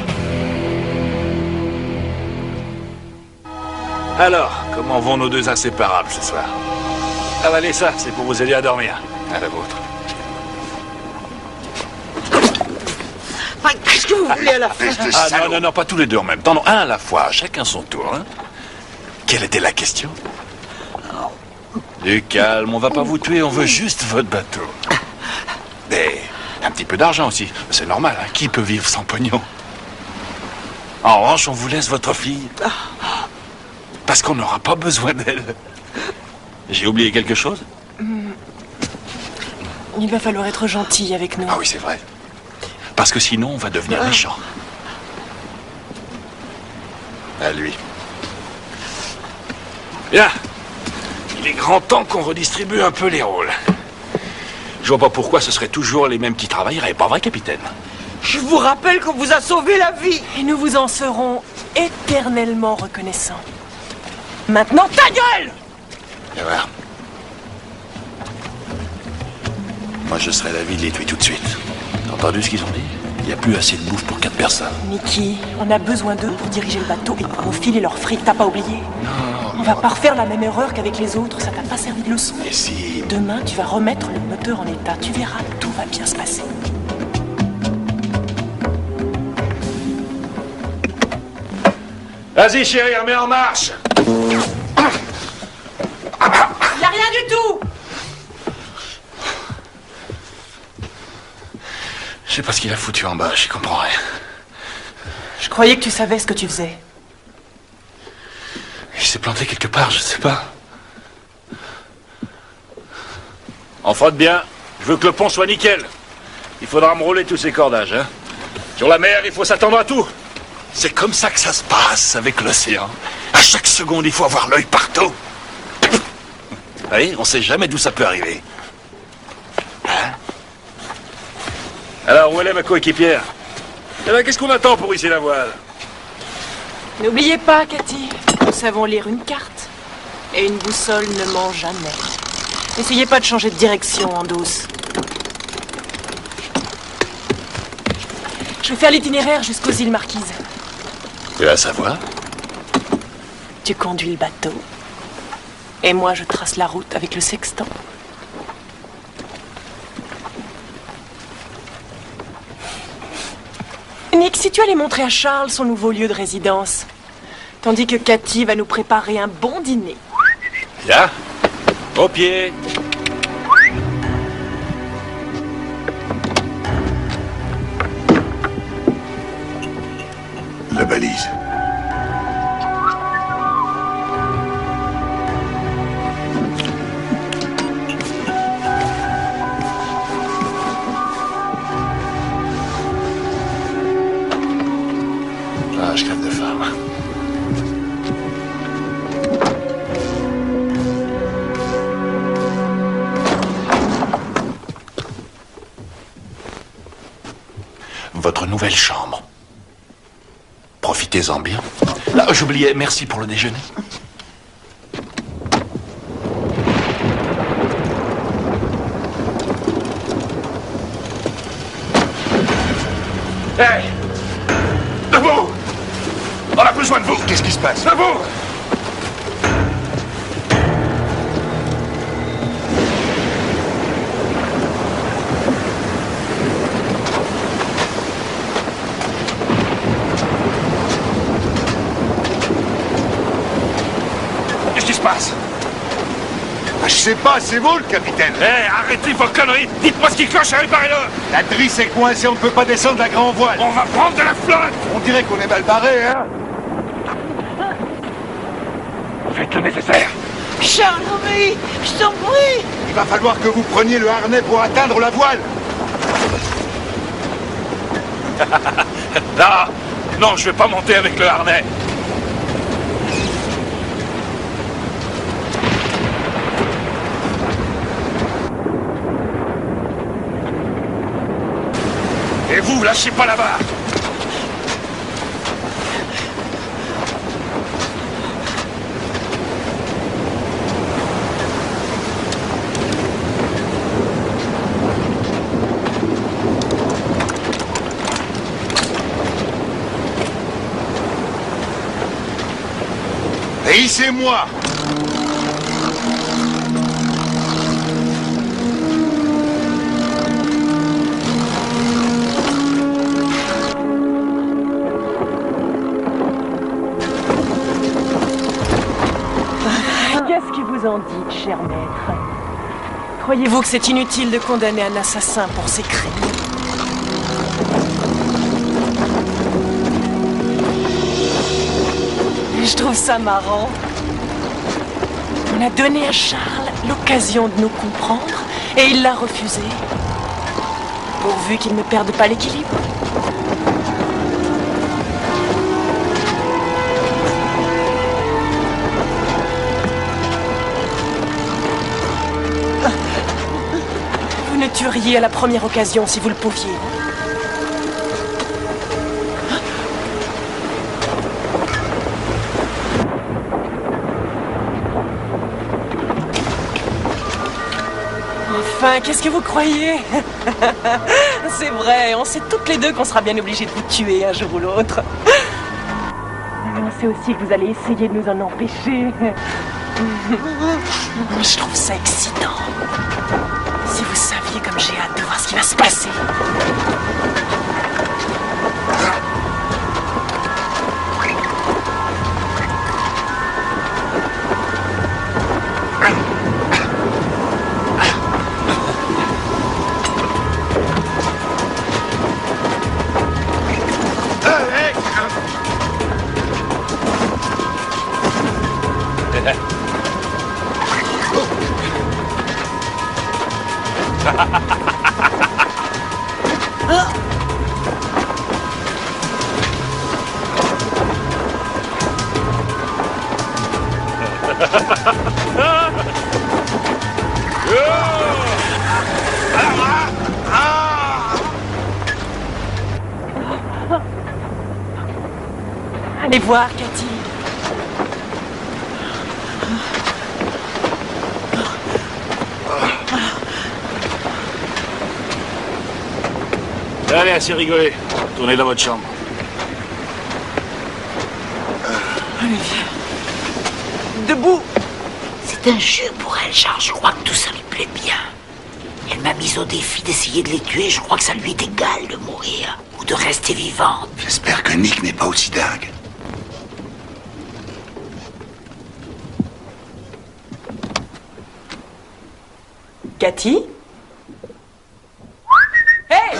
Alors, comment vont nos deux inséparables ce soir? Avalez ça, c'est pour vous aider à dormir. À la vôtre. Qu'est-ce que vous voulez à la fin? Ah non, pas tous les deux en même temps. Non, un à la fois, chacun son tour. Hein. Quelle était la question? Du calme, on va pas vous tuer, on veut juste votre bateau. Et un petit peu d'argent aussi, c'est normal, hein. Qui peut vivre sans pognon? En revanche, on vous laisse votre fille. Parce qu'on n'aura pas besoin d'elle. J'ai oublié quelque chose? Il va falloir être gentil avec nous. Ah oui, c'est vrai. Parce que sinon, on va devenir méchants. À lui. Bien. Il est grand temps qu'on redistribue un peu les rôles. Je vois pas pourquoi ce serait toujours les mêmes qui travailleraient, pas vrai, capitaine? Je vous rappelle qu'on vous a sauvé la vie. Et nous vous en serons éternellement reconnaissants. Maintenant, ta gueule! Et voilà. Moi, je serais d'avis de les tuer tout de suite. T'as entendu ce qu'ils ont dit? Il n'y a plus assez de bouffe pour 4 personnes. Nicky, on a besoin d'eux pour diriger le bateau et pour nous filer leur fric, t'as pas oublié? On va pas refaire la même erreur qu'avec les autres, ça t'a pas servi de leçon. Et si... Demain, tu vas remettre le moteur en état, tu verras, tout va bien se passer. Vas-y, chérie, remets en marche. Y a rien du tout! Je sais pas ce qu'il a foutu en bas, j'y comprends rien. Je croyais que tu savais ce que tu faisais. Il s'est planté quelque part, je sais pas. On frotte bien. Je veux que le pont soit nickel. Il faudra me rouler tous ces cordages, hein. Sur la mer, il faut s'attendre à tout. C'est comme ça que ça se passe avec l'océan. À chaque seconde, il faut avoir l'œil partout. Vous voyez, on sait jamais d'où ça peut arriver. Hein? Alors, où elle est ma coéquipière? Eh ben, qu'est-ce qu'on attend pour hisser la voile? N'oubliez pas, Cathy, nous savons lire une carte. Et une boussole ne ment jamais. N'essayez pas de changer de direction en douce. Je vais faire l'itinéraire jusqu'aux îles Marquises. Tu vas savoir. Tu conduis le bateau. Et moi, je trace la route avec le sextant. Nick, si tu allais montrer à Charles son nouveau lieu de résidence, tandis que Cathy va nous préparer un bon dîner. Bien. Au pied. La balise. Ah, je crève de faim. Votre nouvelle chambre. Profitez-en bien. Là, j'oubliais, merci pour le déjeuner. Hey! Debout! On a besoin de vous! Qu'est-ce qui se passe? Debout! Qu'est-ce qui se passe? Je sais pas, c'est vous le capitaine. Hé, arrêtez vos conneries! Dites-moi ce qui cloche et réparez-le! La drisse est coincée, on ne peut pas descendre la grand voile. On va prendre de la flotte! On dirait qu'on est mal barré, hein? Faites le nécessaire! Charles, obéis, je t'en prie. Il va falloir que vous preniez le harnais pour atteindre la voile. Non, je vais pas monter avec le harnais. Et vous, lâchez pas la barre. Et c'est moi. Qu'est-ce qui vous en dit, cher maître? Croyez-vous que c'est inutile de condamner un assassin pour ses crimes? Je trouve ça marrant. On a donné à Charles l'occasion de nous comprendre et il l'a refusé. Pourvu qu'il ne perde pas l'équilibre. Vous ne tueriez à la première occasion si vous le pouviez. Enfin, qu'est-ce que vous croyez? C'est vrai, on sait toutes les deux qu'on sera bien obligés de vous tuer un jour ou l'autre. Mais on sait aussi que vous allez essayer de nous en empêcher. Je trouve ça excitant. Si vous saviez comme j'ai hâte de voir ce qui va se passer. Allez voir, Cathy. Allez, assez rigolé. Tournez dans votre chambre. Allez, viens. Debout. C'est un jeu pour elle, Charles. Je crois que tout ça lui plaît bien. Elle m'a mise au défi d'essayer de les tuer. Je crois que ça lui est égal de mourir ou de rester vivante. J'espère que Nick n'est pas aussi dingue. Cathy? Hey!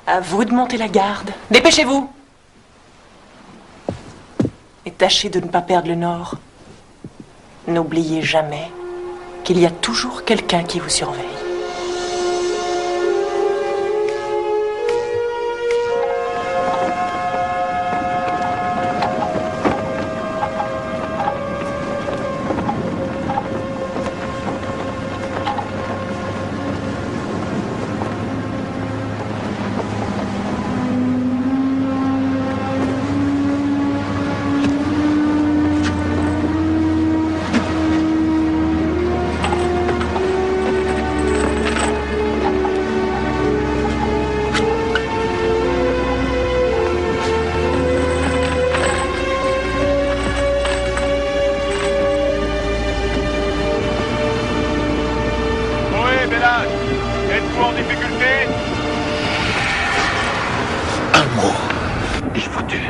À vous de monter la garde. Dépêchez-vous! Et tâchez de ne pas perdre le nord. N'oubliez jamais qu'il y a toujours quelqu'un qui vous surveille. Êtes-vous en difficulté? Un mot. Il faut tuer.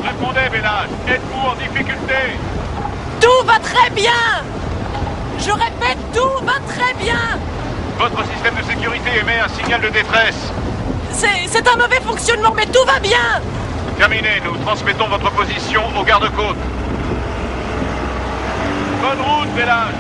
Répondez, Bellage. Êtes-vous en difficulté? Tout va très bien! Je répète, tout va très bien! Votre système de sécurité émet un signal de détresse. C'est un mauvais fonctionnement, mais tout va bien! Terminé, nous transmettons votre position au garde-côte. Bonne route, Bellage.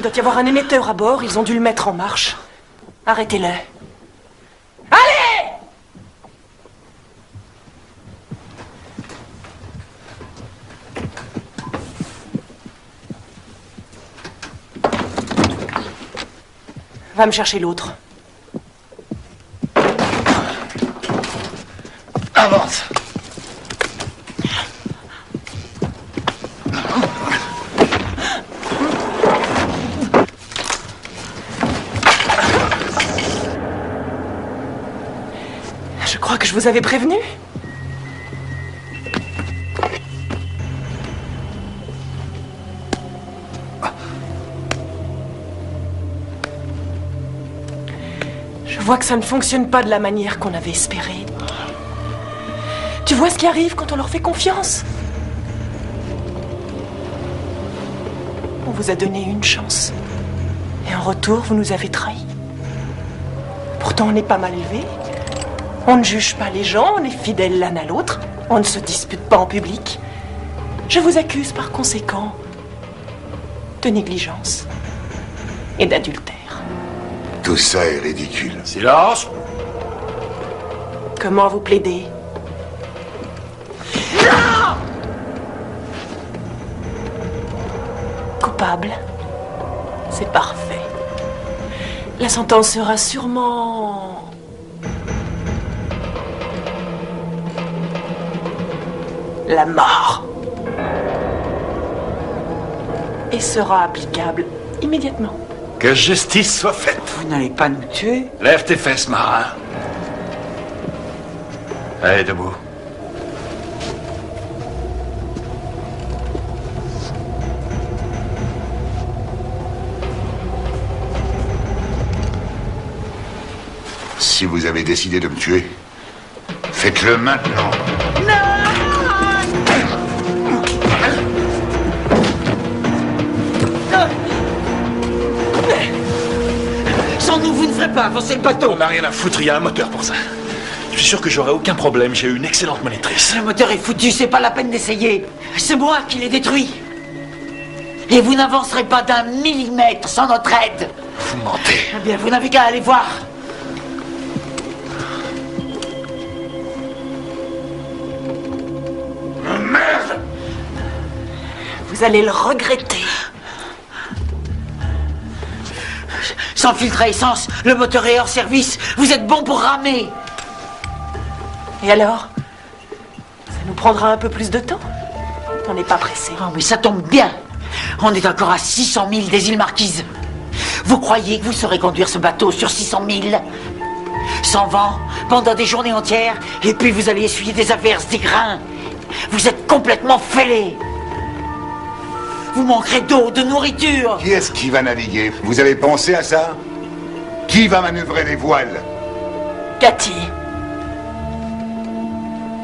doit y avoir un émetteur à bord, ils ont dû le mettre en marche. Arrêtez-le. Allez! Va me chercher l'autre. Avance. Je crois que je vous avais prévenu. Je vois que ça ne fonctionne pas de la manière qu'on avait espéré. Tu vois ce qui arrive quand on leur fait confiance? On vous a donné une chance. Et en retour, vous nous avez trahis. Pourtant, on est pas mal élevés. On ne juge pas les gens, on est fidèles l'un à l'autre. On ne se dispute pas en public. Je vous accuse par conséquent de négligence et d'adultère. Tout ça est ridicule. Silence. Comment vous plaidez? Coupable. C'est parfait. La sentence sera sûrement... la mort. Et sera applicable immédiatement. Que justice soit faite. Vous n'allez pas nous tuer? Lève tes fesses, marin. Allez, debout. Si vous avez décidé de me tuer, faites-le maintenant. Sans nous, vous ne ferez pas avancer le bateau. On n'a rien à foutre, il y a un moteur pour ça. Je suis sûr que j'aurai aucun problème, j'ai une excellente monitrice. Le moteur est foutu, c'est pas la peine d'essayer. C'est moi qui l'ai détruit. Et vous n'avancerez pas d'un millimètre sans notre aide. Vous mentez. Eh bien, vous n'avez qu'à aller voir. Merde! Vous allez le regretter. Sans filtre à essence, le moteur est hors service. Vous êtes bon pour ramer. Et alors? Ça nous prendra un peu plus de temps? On n'est pas pressé. Oh, mais ça tombe bien. On est encore à 600 000 des îles Marquises. Vous croyez que vous saurez conduire ce bateau sur 600 000? Sans vent, pendant des journées entières, et puis vous allez essuyer des averses, des grains. Vous êtes complètement fêlés. Vous manquerez d'eau, de nourriture. Qui est-ce qui va naviguer? Vous avez pensé à ça? Qui va manœuvrer les voiles? Cathy.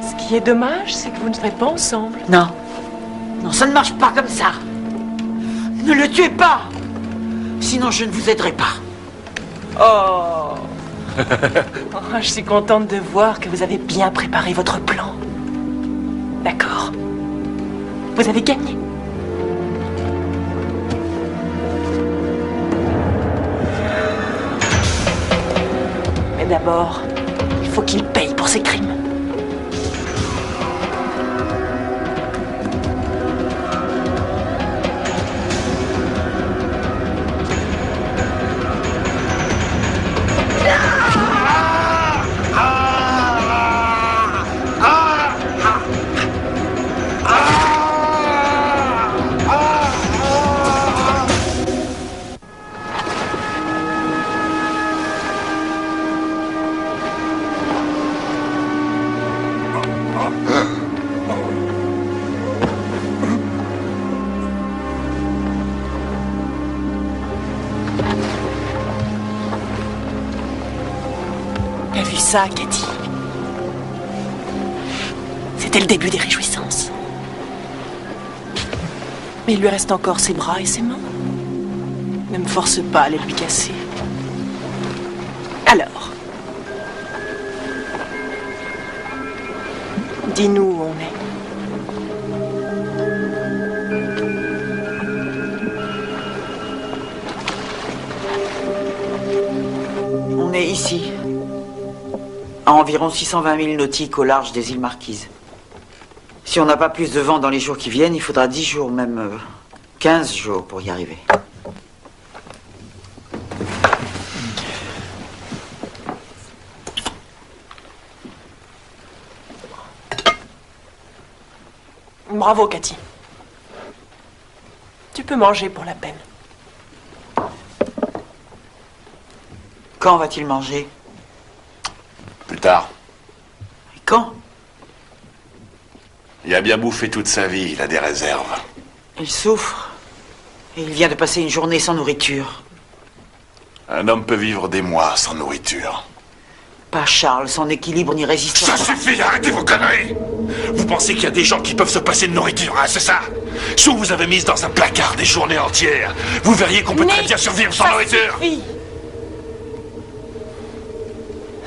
Ce qui est dommage, c'est que vous ne serez pas ensemble. Non. Non, ça ne marche pas comme ça. Ne le tuez pas. Sinon, je ne vous aiderai pas. Oh. Oh, je suis contente de voir que vous avez bien préparé votre plan. D'accord. Vous avez gagné. Mais d'abord, il faut qu'il paye pour ses crimes. T'as vu ça, Cathy? C'était le début des réjouissances. Mais il lui reste encore ses bras et ses mains. Ne me force pas à les lui casser. Alors, dis-nous où on est. d'ici. À environ 620 000 nautiques au large des îles Marquises. Si on n'a pas plus de vent dans les jours qui viennent, il faudra 10 jours, même 15 jours pour y arriver. Bravo, Cathy. Tu peux manger pour la peine. Quand va-t-il manger? Plus tard. Et quand? Il a bien bouffé toute sa vie, il a des réserves. Il souffre. Et il vient de passer une journée sans nourriture. Un homme peut vivre des mois sans nourriture. Pas Charles, son équilibre n'y résiste Ça pas. suffit, arrêtez vos conneries! Vous pensez qu'il y a des gens qui peuvent se passer de nourriture, hein, c'est ça? Si on vous avait mise dans un placard des journées entières, vous verriez qu'on peut très bien survivre sans nourriture! Suffit.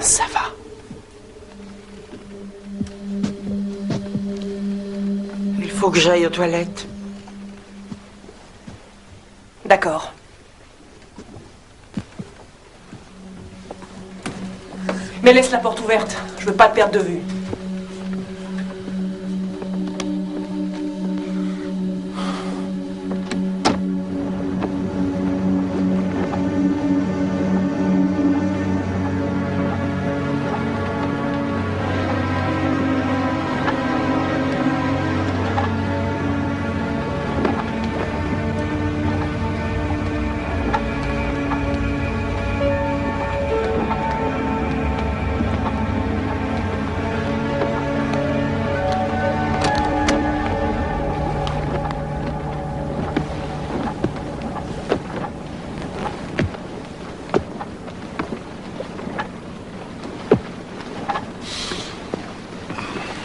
Ça va. Il faut que j'aille aux toilettes. D'accord. Mais laisse la porte ouverte. Je veux pas te perdre de vue.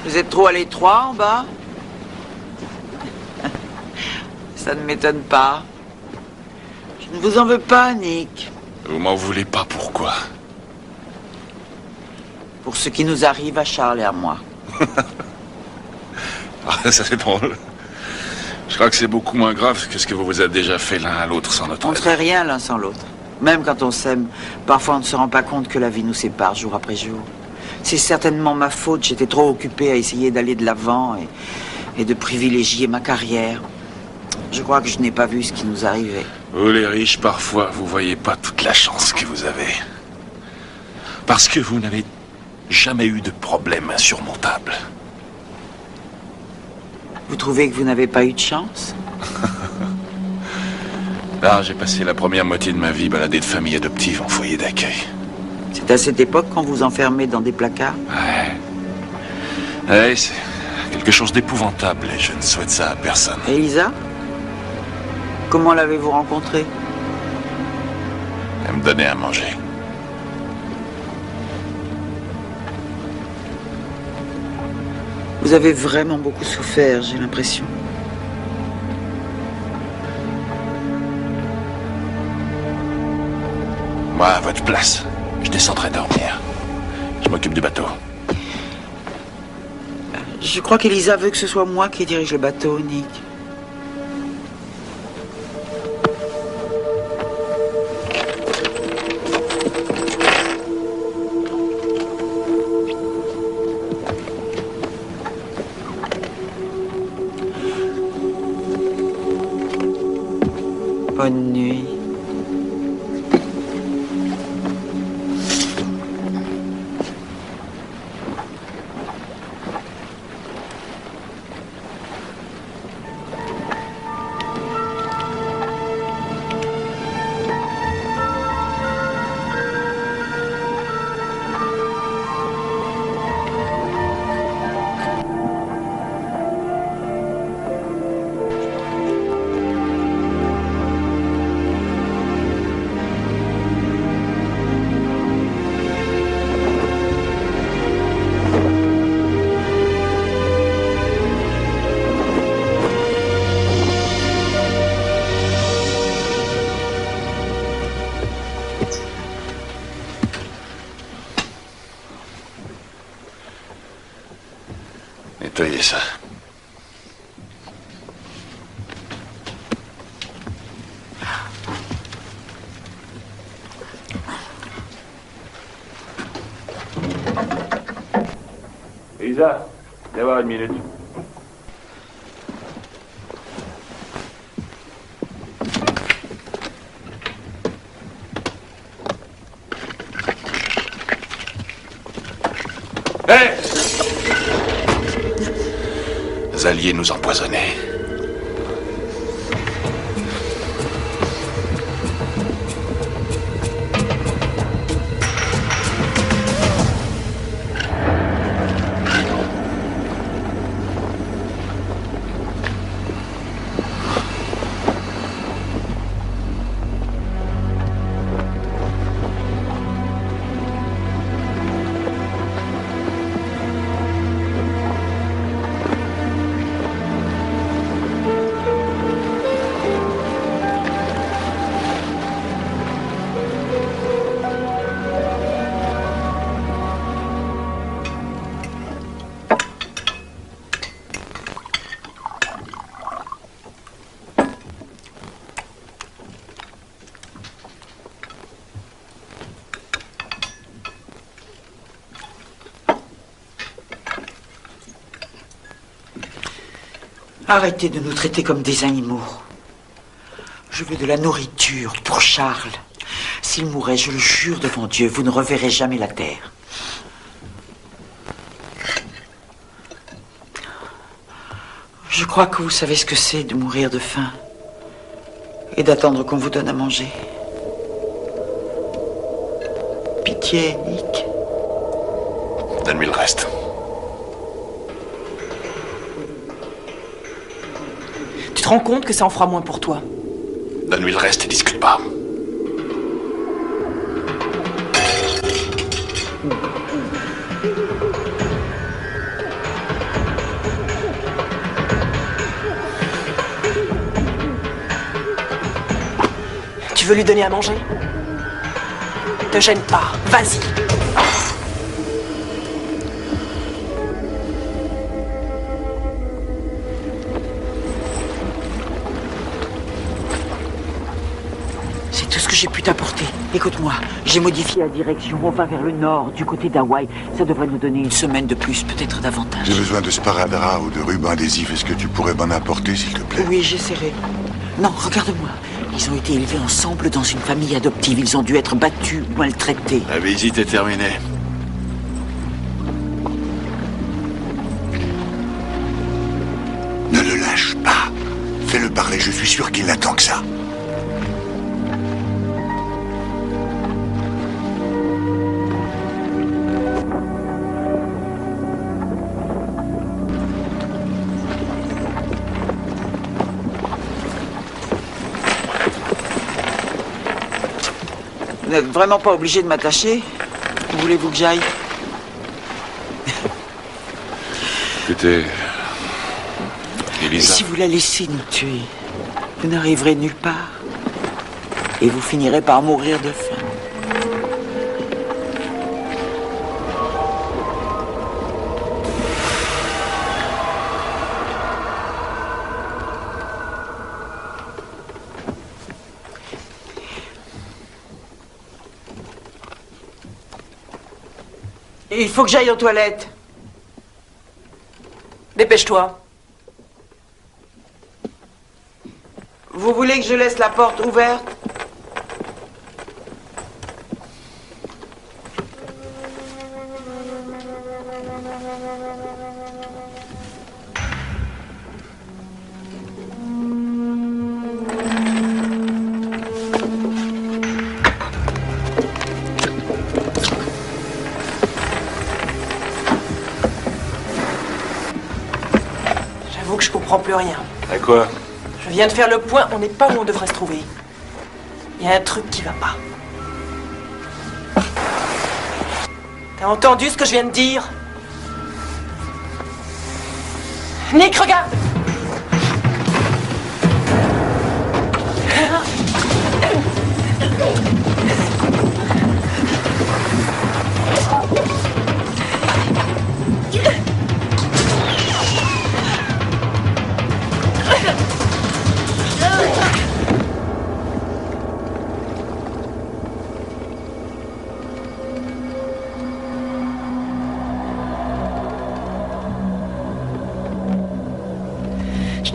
Vous êtes trop à l'étroit en bas? Ça ne m'étonne pas. Je ne vous en veux pas, Nick. Vous m'en voulez pas, pourquoi? Pour ce qui nous arrive à Charles et à moi. Ah, ça c'est drôle. Je crois que c'est beaucoup moins grave que ce que vous vous êtes déjà fait l'un à l'autre sans notre On ne aide. serait rien l'un sans l'autre. Même quand on s'aime, parfois on ne se rend pas compte que la vie nous sépare jour après jour. C'est certainement ma faute, j'étais trop occupée à essayer d'aller de l'avant et de privilégier ma carrière. Je crois que je n'ai pas vu ce qui nous arrivait. Vous les riches, parfois, vous voyez pas toute la chance que vous avez. Parce que vous n'avez jamais eu de problème insurmontable. Vous trouvez que vous n'avez pas eu de chance? Là, j'ai passé la première moitié de ma vie baladé de famille adoptive en foyer d'accueil. C'est à cette époque qu'on vous enfermait dans des placards? Ouais, c'est quelque chose d'épouvantable et je ne souhaite ça à personne. Et Elisa? Comment l'avez-vous rencontrée? Elle me donnait à manger. Vous avez vraiment beaucoup souffert, j'ai l'impression. Moi, à votre place, je descendrai dormir. Je m'occupe du bateau. Je crois qu'Elisa veut que ce soit moi qui dirige le bateau, Nick. Bonne nuit. Nettoyez ça. Elisa, viens voir une minute. Hé! Les alliés nous empoisonnaient. Arrêtez de nous traiter comme des animaux. Je veux de la nourriture pour Charles. S'il mourait, je le jure devant Dieu, vous ne reverrez jamais la terre. Je crois que vous savez ce que c'est de mourir de faim et d'attendre qu'on vous donne à manger. Pitié, Nick. Donne-lui le reste. Tu te rends compte que ça en fera moins pour toi? Donne-lui le reste et discute pas. Tu veux lui donner à manger? Te gêne pas, vas-y. C'est tout ce que j'ai pu t'apporter. Écoute-moi, j'ai modifié la direction. On va vers le nord, du côté d'Hawaï. Ça devrait nous donner une semaine de plus, peut-être davantage. J'ai besoin de sparadrap ou de ruban adhésif. Est-ce que tu pourrais m'en apporter, s'il te plaît? Oui, j'essaierai. Non, regarde-moi. Ils ont été élevés ensemble dans une famille adoptive. Ils ont dû être battus, maltraités. La visite est terminée. Ne le lâche pas. Fais-le parler, je suis sûr qu'il n'attend que ça. Vous n'êtes vraiment pas obligé de m'attacher? Où voulez-vous que j'aille? Écoutez, Elisa. Si vous la laissez nous tuer, vous n'arriverez nulle part. Et vous finirez par mourir de faim. Il faut que j'aille aux toilettes. Dépêche-toi. Vous voulez que je laisse la porte ouverte? J'avoue que je comprends plus rien. À quoi? Je viens de faire le point, on n'est pas où on devrait se trouver. Il y a un truc qui va pas. T'as entendu ce que je viens de dire? Nick, regarde!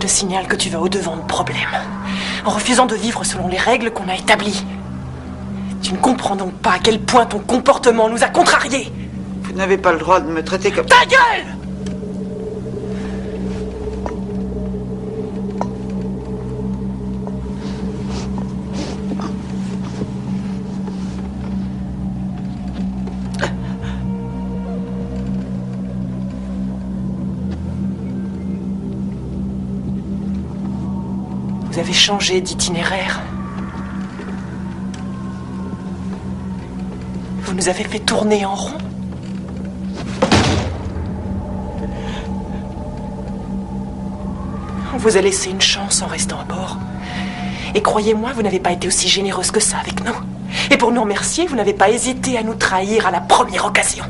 te signale que tu vas au-devant de problèmes, en refusant de vivre selon les règles qu'on a établies. Tu ne comprends donc pas à quel point ton comportement nous a contrariés. Vous n'avez pas le droit de me traiter comme... Ta gueule! Vous avez changé d'itinéraire. Vous nous avez fait tourner en rond. On vous a laissé une chance en restant à bord. Et croyez-moi, vous n'avez pas été aussi généreuse que ça avec nous. Et pour nous remercier, vous n'avez pas hésité à nous trahir à la première occasion.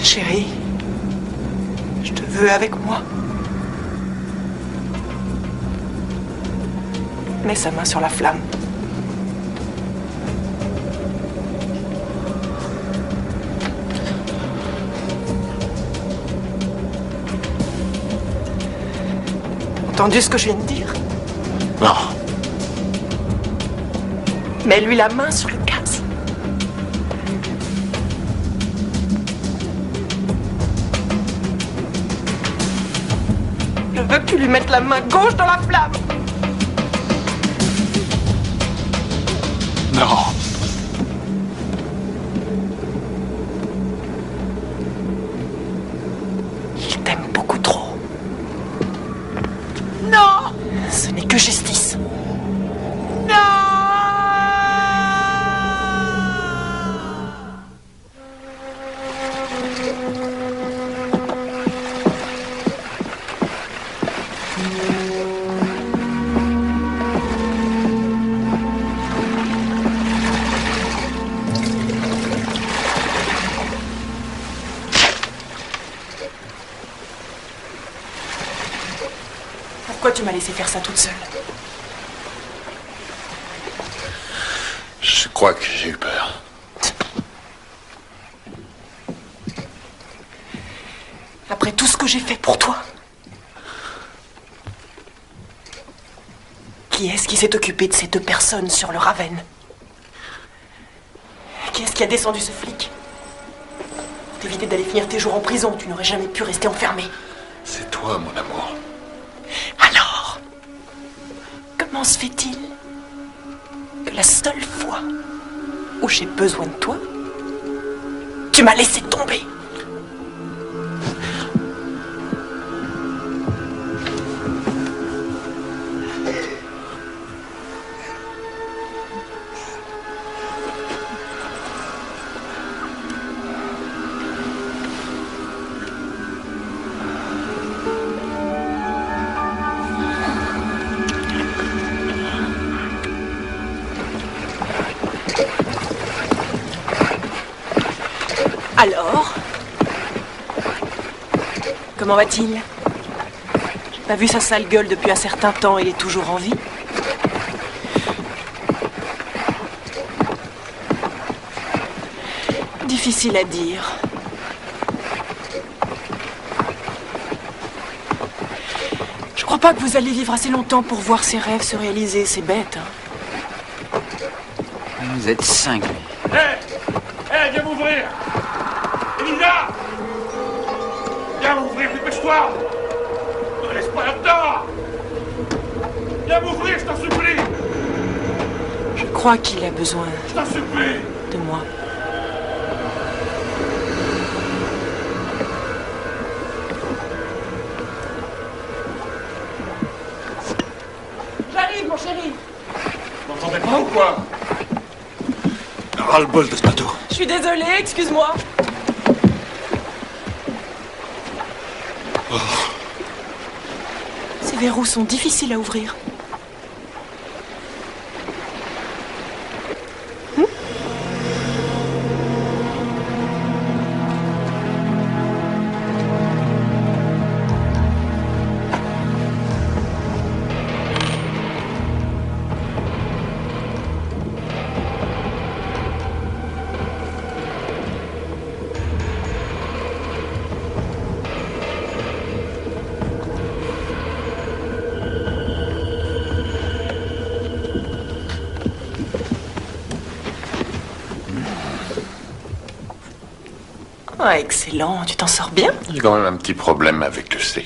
Chérie, je te veux avec moi. Mets sa main sur la flamme. Entendu ce que je viens de dire? Non. Mets-lui la main sur le gaz. Je veux que tu lui mettes la main gauche dans la flamme. Non. Il t'aime beaucoup trop. Non! Ce n'est que justice. Pourquoi tu m'as laissé faire ça toute seule? Je crois que j'ai eu peur. Après tout ce que j'ai fait pour toi. Qui est-ce qui s'est occupé de ces deux personnes sur le Raven? Qui est-ce qui a descendu ce flic? Pour t'éviter d'aller finir tes jours en prison, tu n'aurais jamais pu rester enfermé. C'est toi, mon amour. Alors, comment se fait-il que la seule fois où j'ai besoin de toi, tu m'as laissé tomber? Alors, comment va-t-il? J'ai pas vu sa sale gueule depuis un certain temps, il est toujours en vie? Difficile à dire. Je crois pas que vous allez vivre assez longtemps pour voir ses rêves se réaliser, c'est bête. Hein. Vous êtes cinglés. Hé, viens m'ouvrir! Elisa! Viens m'ouvrir, dépêche-toi! Ne me laisse pas là-dedans! Viens m'ouvrir, je t'en supplie! Je crois qu'il a besoin Je t'en supplie! de moi. J'arrive, mon chéri! Vous m'entendez pas ou quoi? Ras-le-bol de ce bateau. Je suis désolée, excuse-moi. C'est Les verrous sont difficiles à ouvrir. Ah, excellent, tu t'en sors bien? J'ai quand même un petit problème avec le C.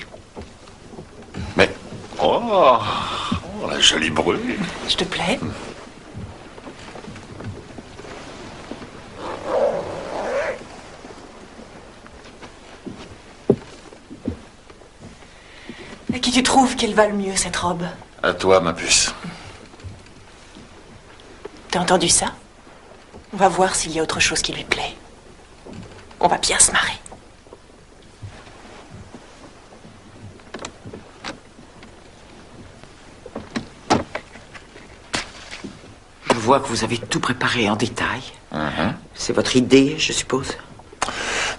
Mais... Oh, la jolie brune. Je te plais? À qui tu trouves qu'elle va le mieux, cette robe? À toi, ma puce. T'as entendu ça? On va voir s'il y a autre chose qui lui plaît. On va bien se marrer. Je vois que vous avez tout préparé en détail. C'est votre idée, je suppose?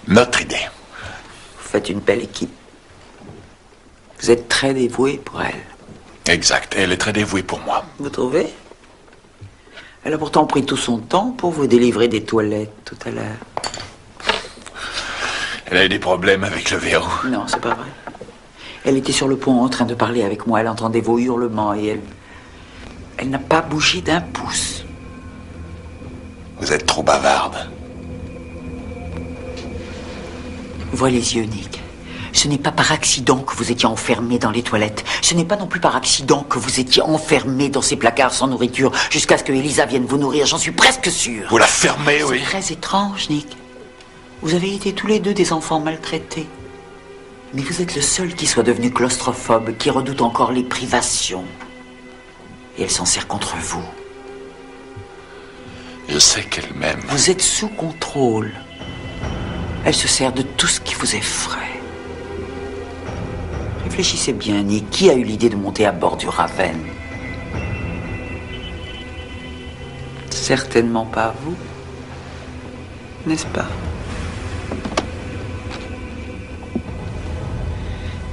Notre idée. Vous faites une belle équipe. Vous êtes très dévoué pour elle. Exact. Elle est très dévouée pour moi. Vous trouvez? Elle a pourtant pris tout son temps pour vous délivrer des toilettes tout à l'heure. Elle a eu des problèmes avec le verrou. Non, c'est pas vrai. Elle était sur le pont en train de parler avec moi. Elle entendait vos hurlements et elle n'a pas bougé d'un pouce. Vous êtes trop bavarde. Vois les yeux, Nick. Ce n'est pas par accident que vous étiez enfermé dans les toilettes. Ce n'est pas non plus par accident que vous étiez enfermé dans ces placards sans nourriture jusqu'à ce que Elisa vienne vous nourrir. J'en suis presque sûr. Vous la fermez, oui. C'est très étrange, Nick. Vous avez été tous les deux des enfants maltraités. Mais vous êtes le seul qui soit devenu claustrophobe, qui redoute encore les privations. Et elle s'en sert contre vous. Je sais qu'elle m'aime. Vous êtes sous contrôle. Elle se sert de tout ce qui vous effraie. Réfléchissez bien, Nick. Qui a eu l'idée de monter à bord du Raven? Certainement pas vous. N'est-ce pas?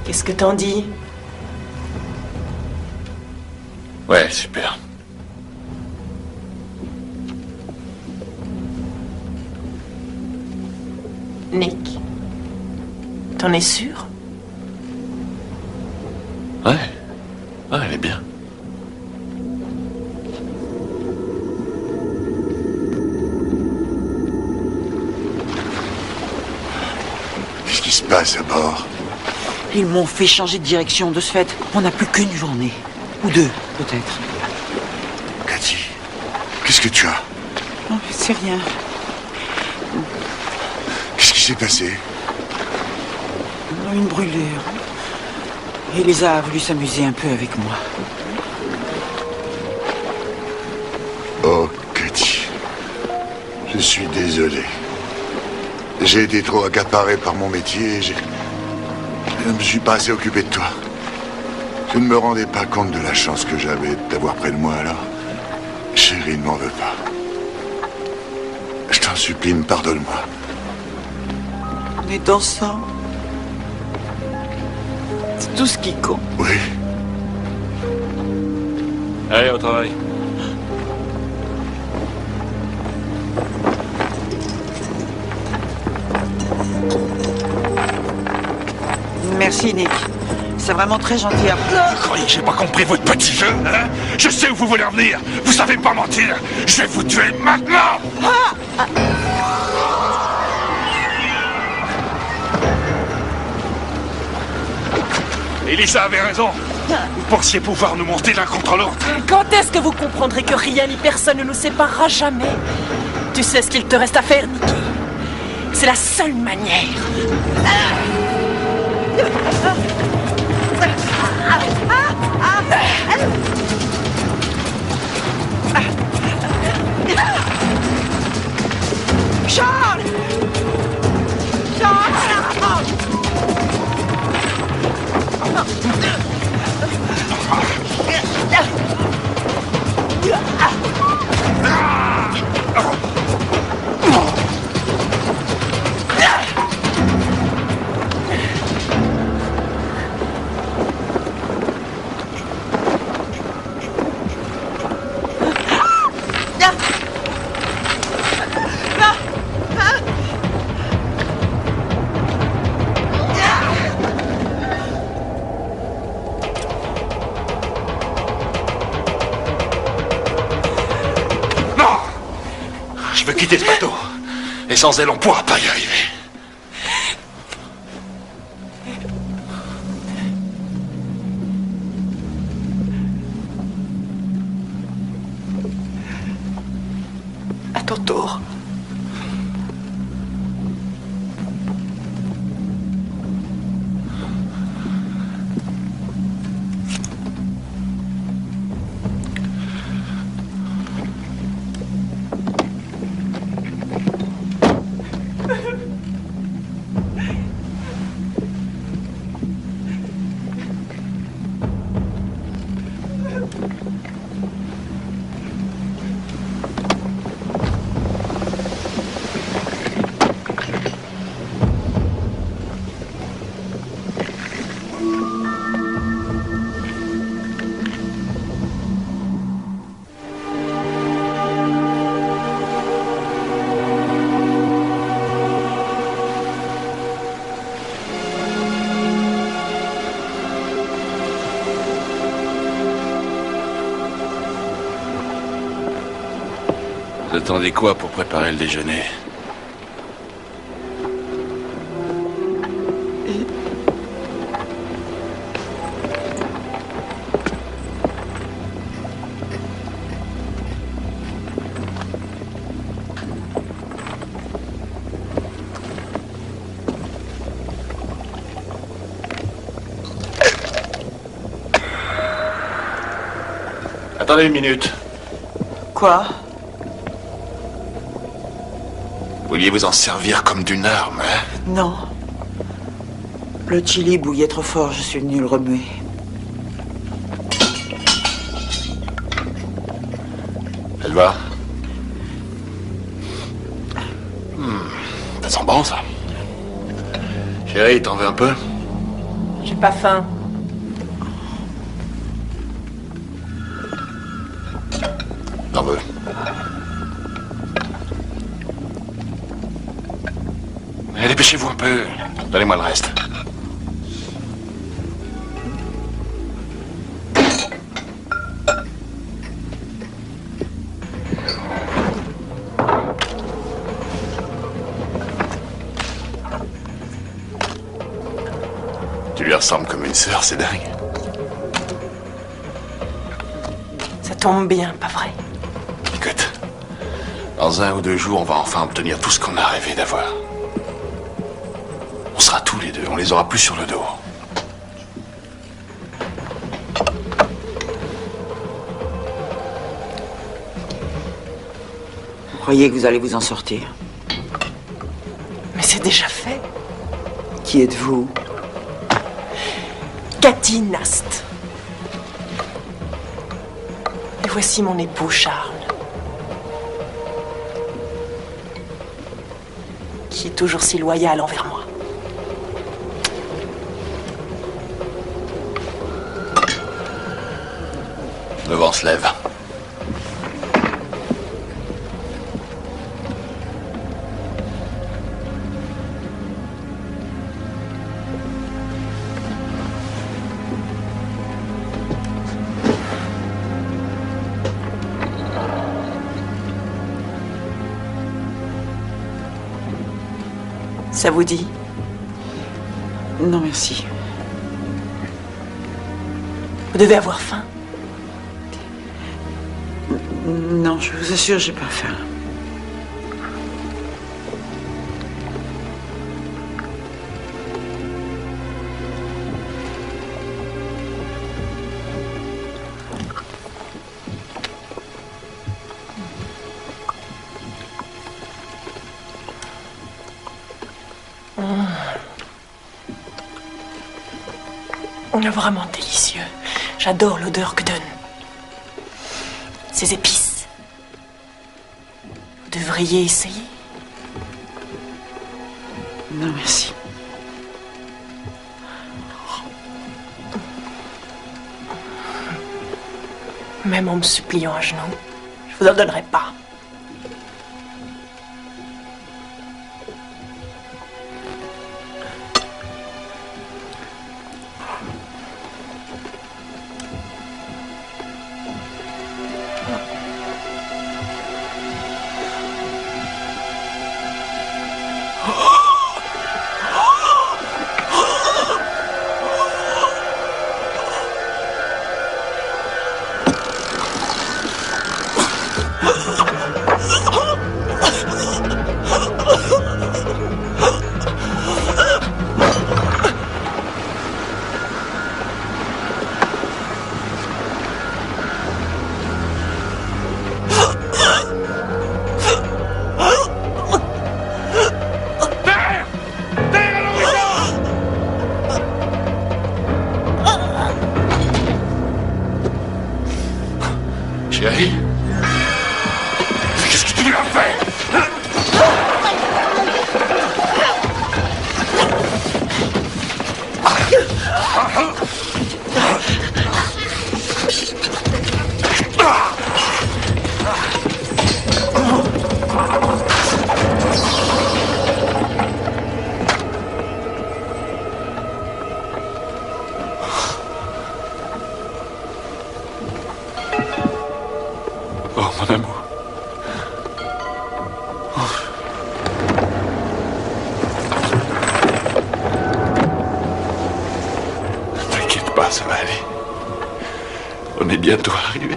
Qu'est-ce que t'en dis? Ouais, super. Nick, t'en es sûr? Ouais. Ouais, elle est bien. Qu'est-ce qui se passe à bord? Ils m'ont fait changer de direction. De ce fait, on n'a plus qu'une journée. Ou deux, peut-être. Cathy, qu'est-ce que tu as? Non, c'est rien. Qu'est-ce qui s'est passé? Une brûlure. Elisa a voulu s'amuser un peu avec moi. Oh, Cathy. Je suis désolé. J'ai été trop accaparé par mon métier et je ne me suis pas assez occupé de toi. Je ne me rendais pas compte de la chance que j'avais de t'avoir près de moi alors. Chérie, ne m'en veux pas. Je t'en supplie, pardonne-moi. On est ensemble. C'est tout ce qui compte. Oui. Allez, au travail. Merci, Nick. C'est vraiment très gentil à vous. Vous croyez que j'ai pas compris votre petit jeu, hein? Je sais où vous voulez en venir. Vous savez pas mentir. Je vais vous tuer maintenant. Elisa avait raison. Vous pensiez pouvoir nous monter l'un contre l'autre. Quand est-ce que vous comprendrez que rien ni personne ne nous séparera jamais? Tu sais ce qu'il te reste à faire, Nicky. C'est la seule manière. Charles! Charles! quitter ce bateau. Et sans elle, on pourra pas y arriver. À ton tour. Vous attendez quoi pour préparer le déjeuner? Attendez une minute. Quoi? Vous vouliez vous en servir comme d'une arme, hein? Non. Le chili bouillait trop fort, je suis venu le remuer. Elle va? Ça sent bon, ça. Chérie, t'en veux un peu? J'ai pas faim. T'en veux? Allez, dépêchez-vous un peu. Donnez-moi le reste. Tu lui ressembles comme une sœur, c'est dingue. Ça tombe bien, pas vrai? Écoute, dans 1 ou 2 jours, on va enfin obtenir tout ce qu'on a rêvé d'avoir. On sera tous les deux, on les aura plus sur le dos. Vous croyez que vous allez vous en sortir? Mais c'est déjà fait. Qui êtes-vous? Cathy Nast. Et voici mon époux Charles. Qui est toujours si loyal envers moi. Le vent se lève. Ça vous dit? Non, merci. Vous devez avoir faim. Non, je vous assure, j'ai pas faim. Vraiment délicieux. J'adore l'odeur que donnent ces épices. Vous devriez essayer. Non, merci. Même en me suppliant à genoux, je vous en donnerai pas. est bientôt arrivé.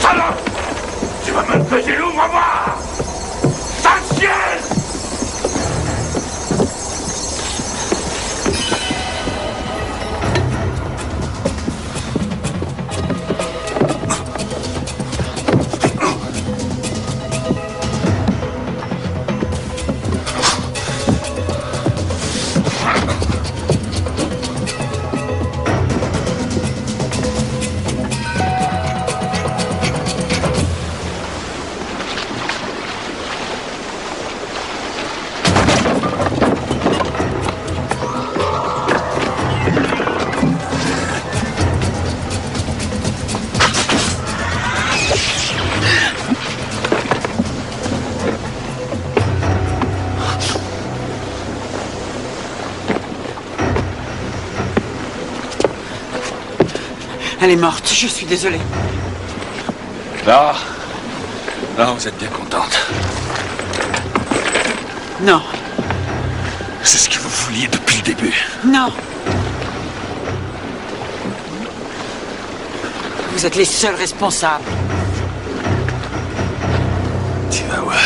Salope! Tu vas me le peser, ouvre-moi! Sale ciel! Elle est morte, je suis désolée. Là, vous êtes bien contente. Non, C'est ce que vous vouliez depuis le début. non. Vous êtes les seuls responsables. Tu vas voir.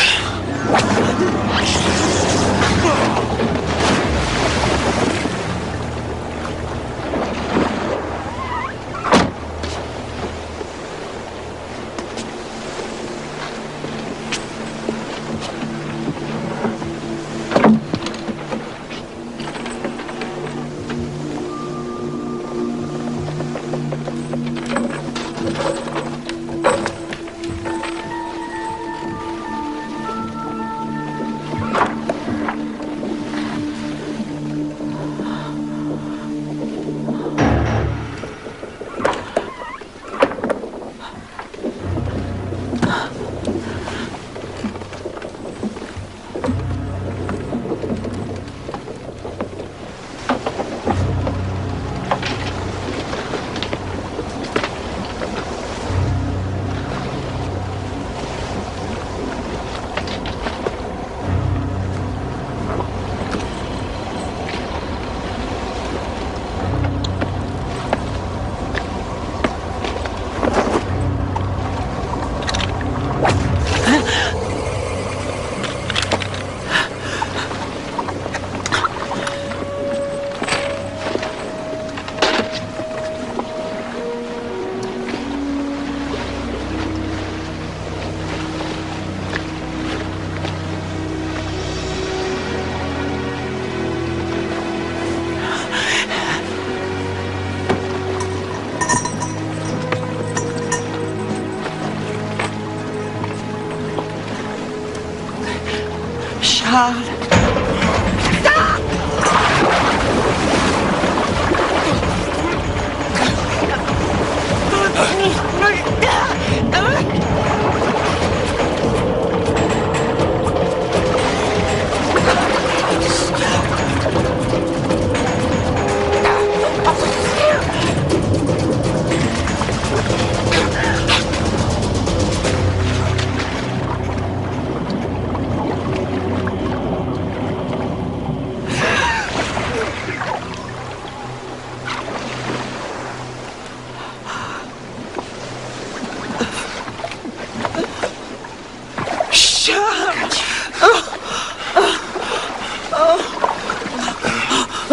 Charles.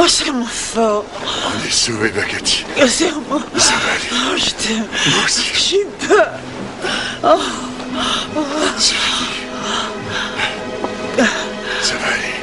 Oh, serre-moi fort. On est sauvés, Bakati. Serre-moi. Ça va aller. Oh, je t'aime. Moi aussi. J'ai peur. Oh. Ça va aller.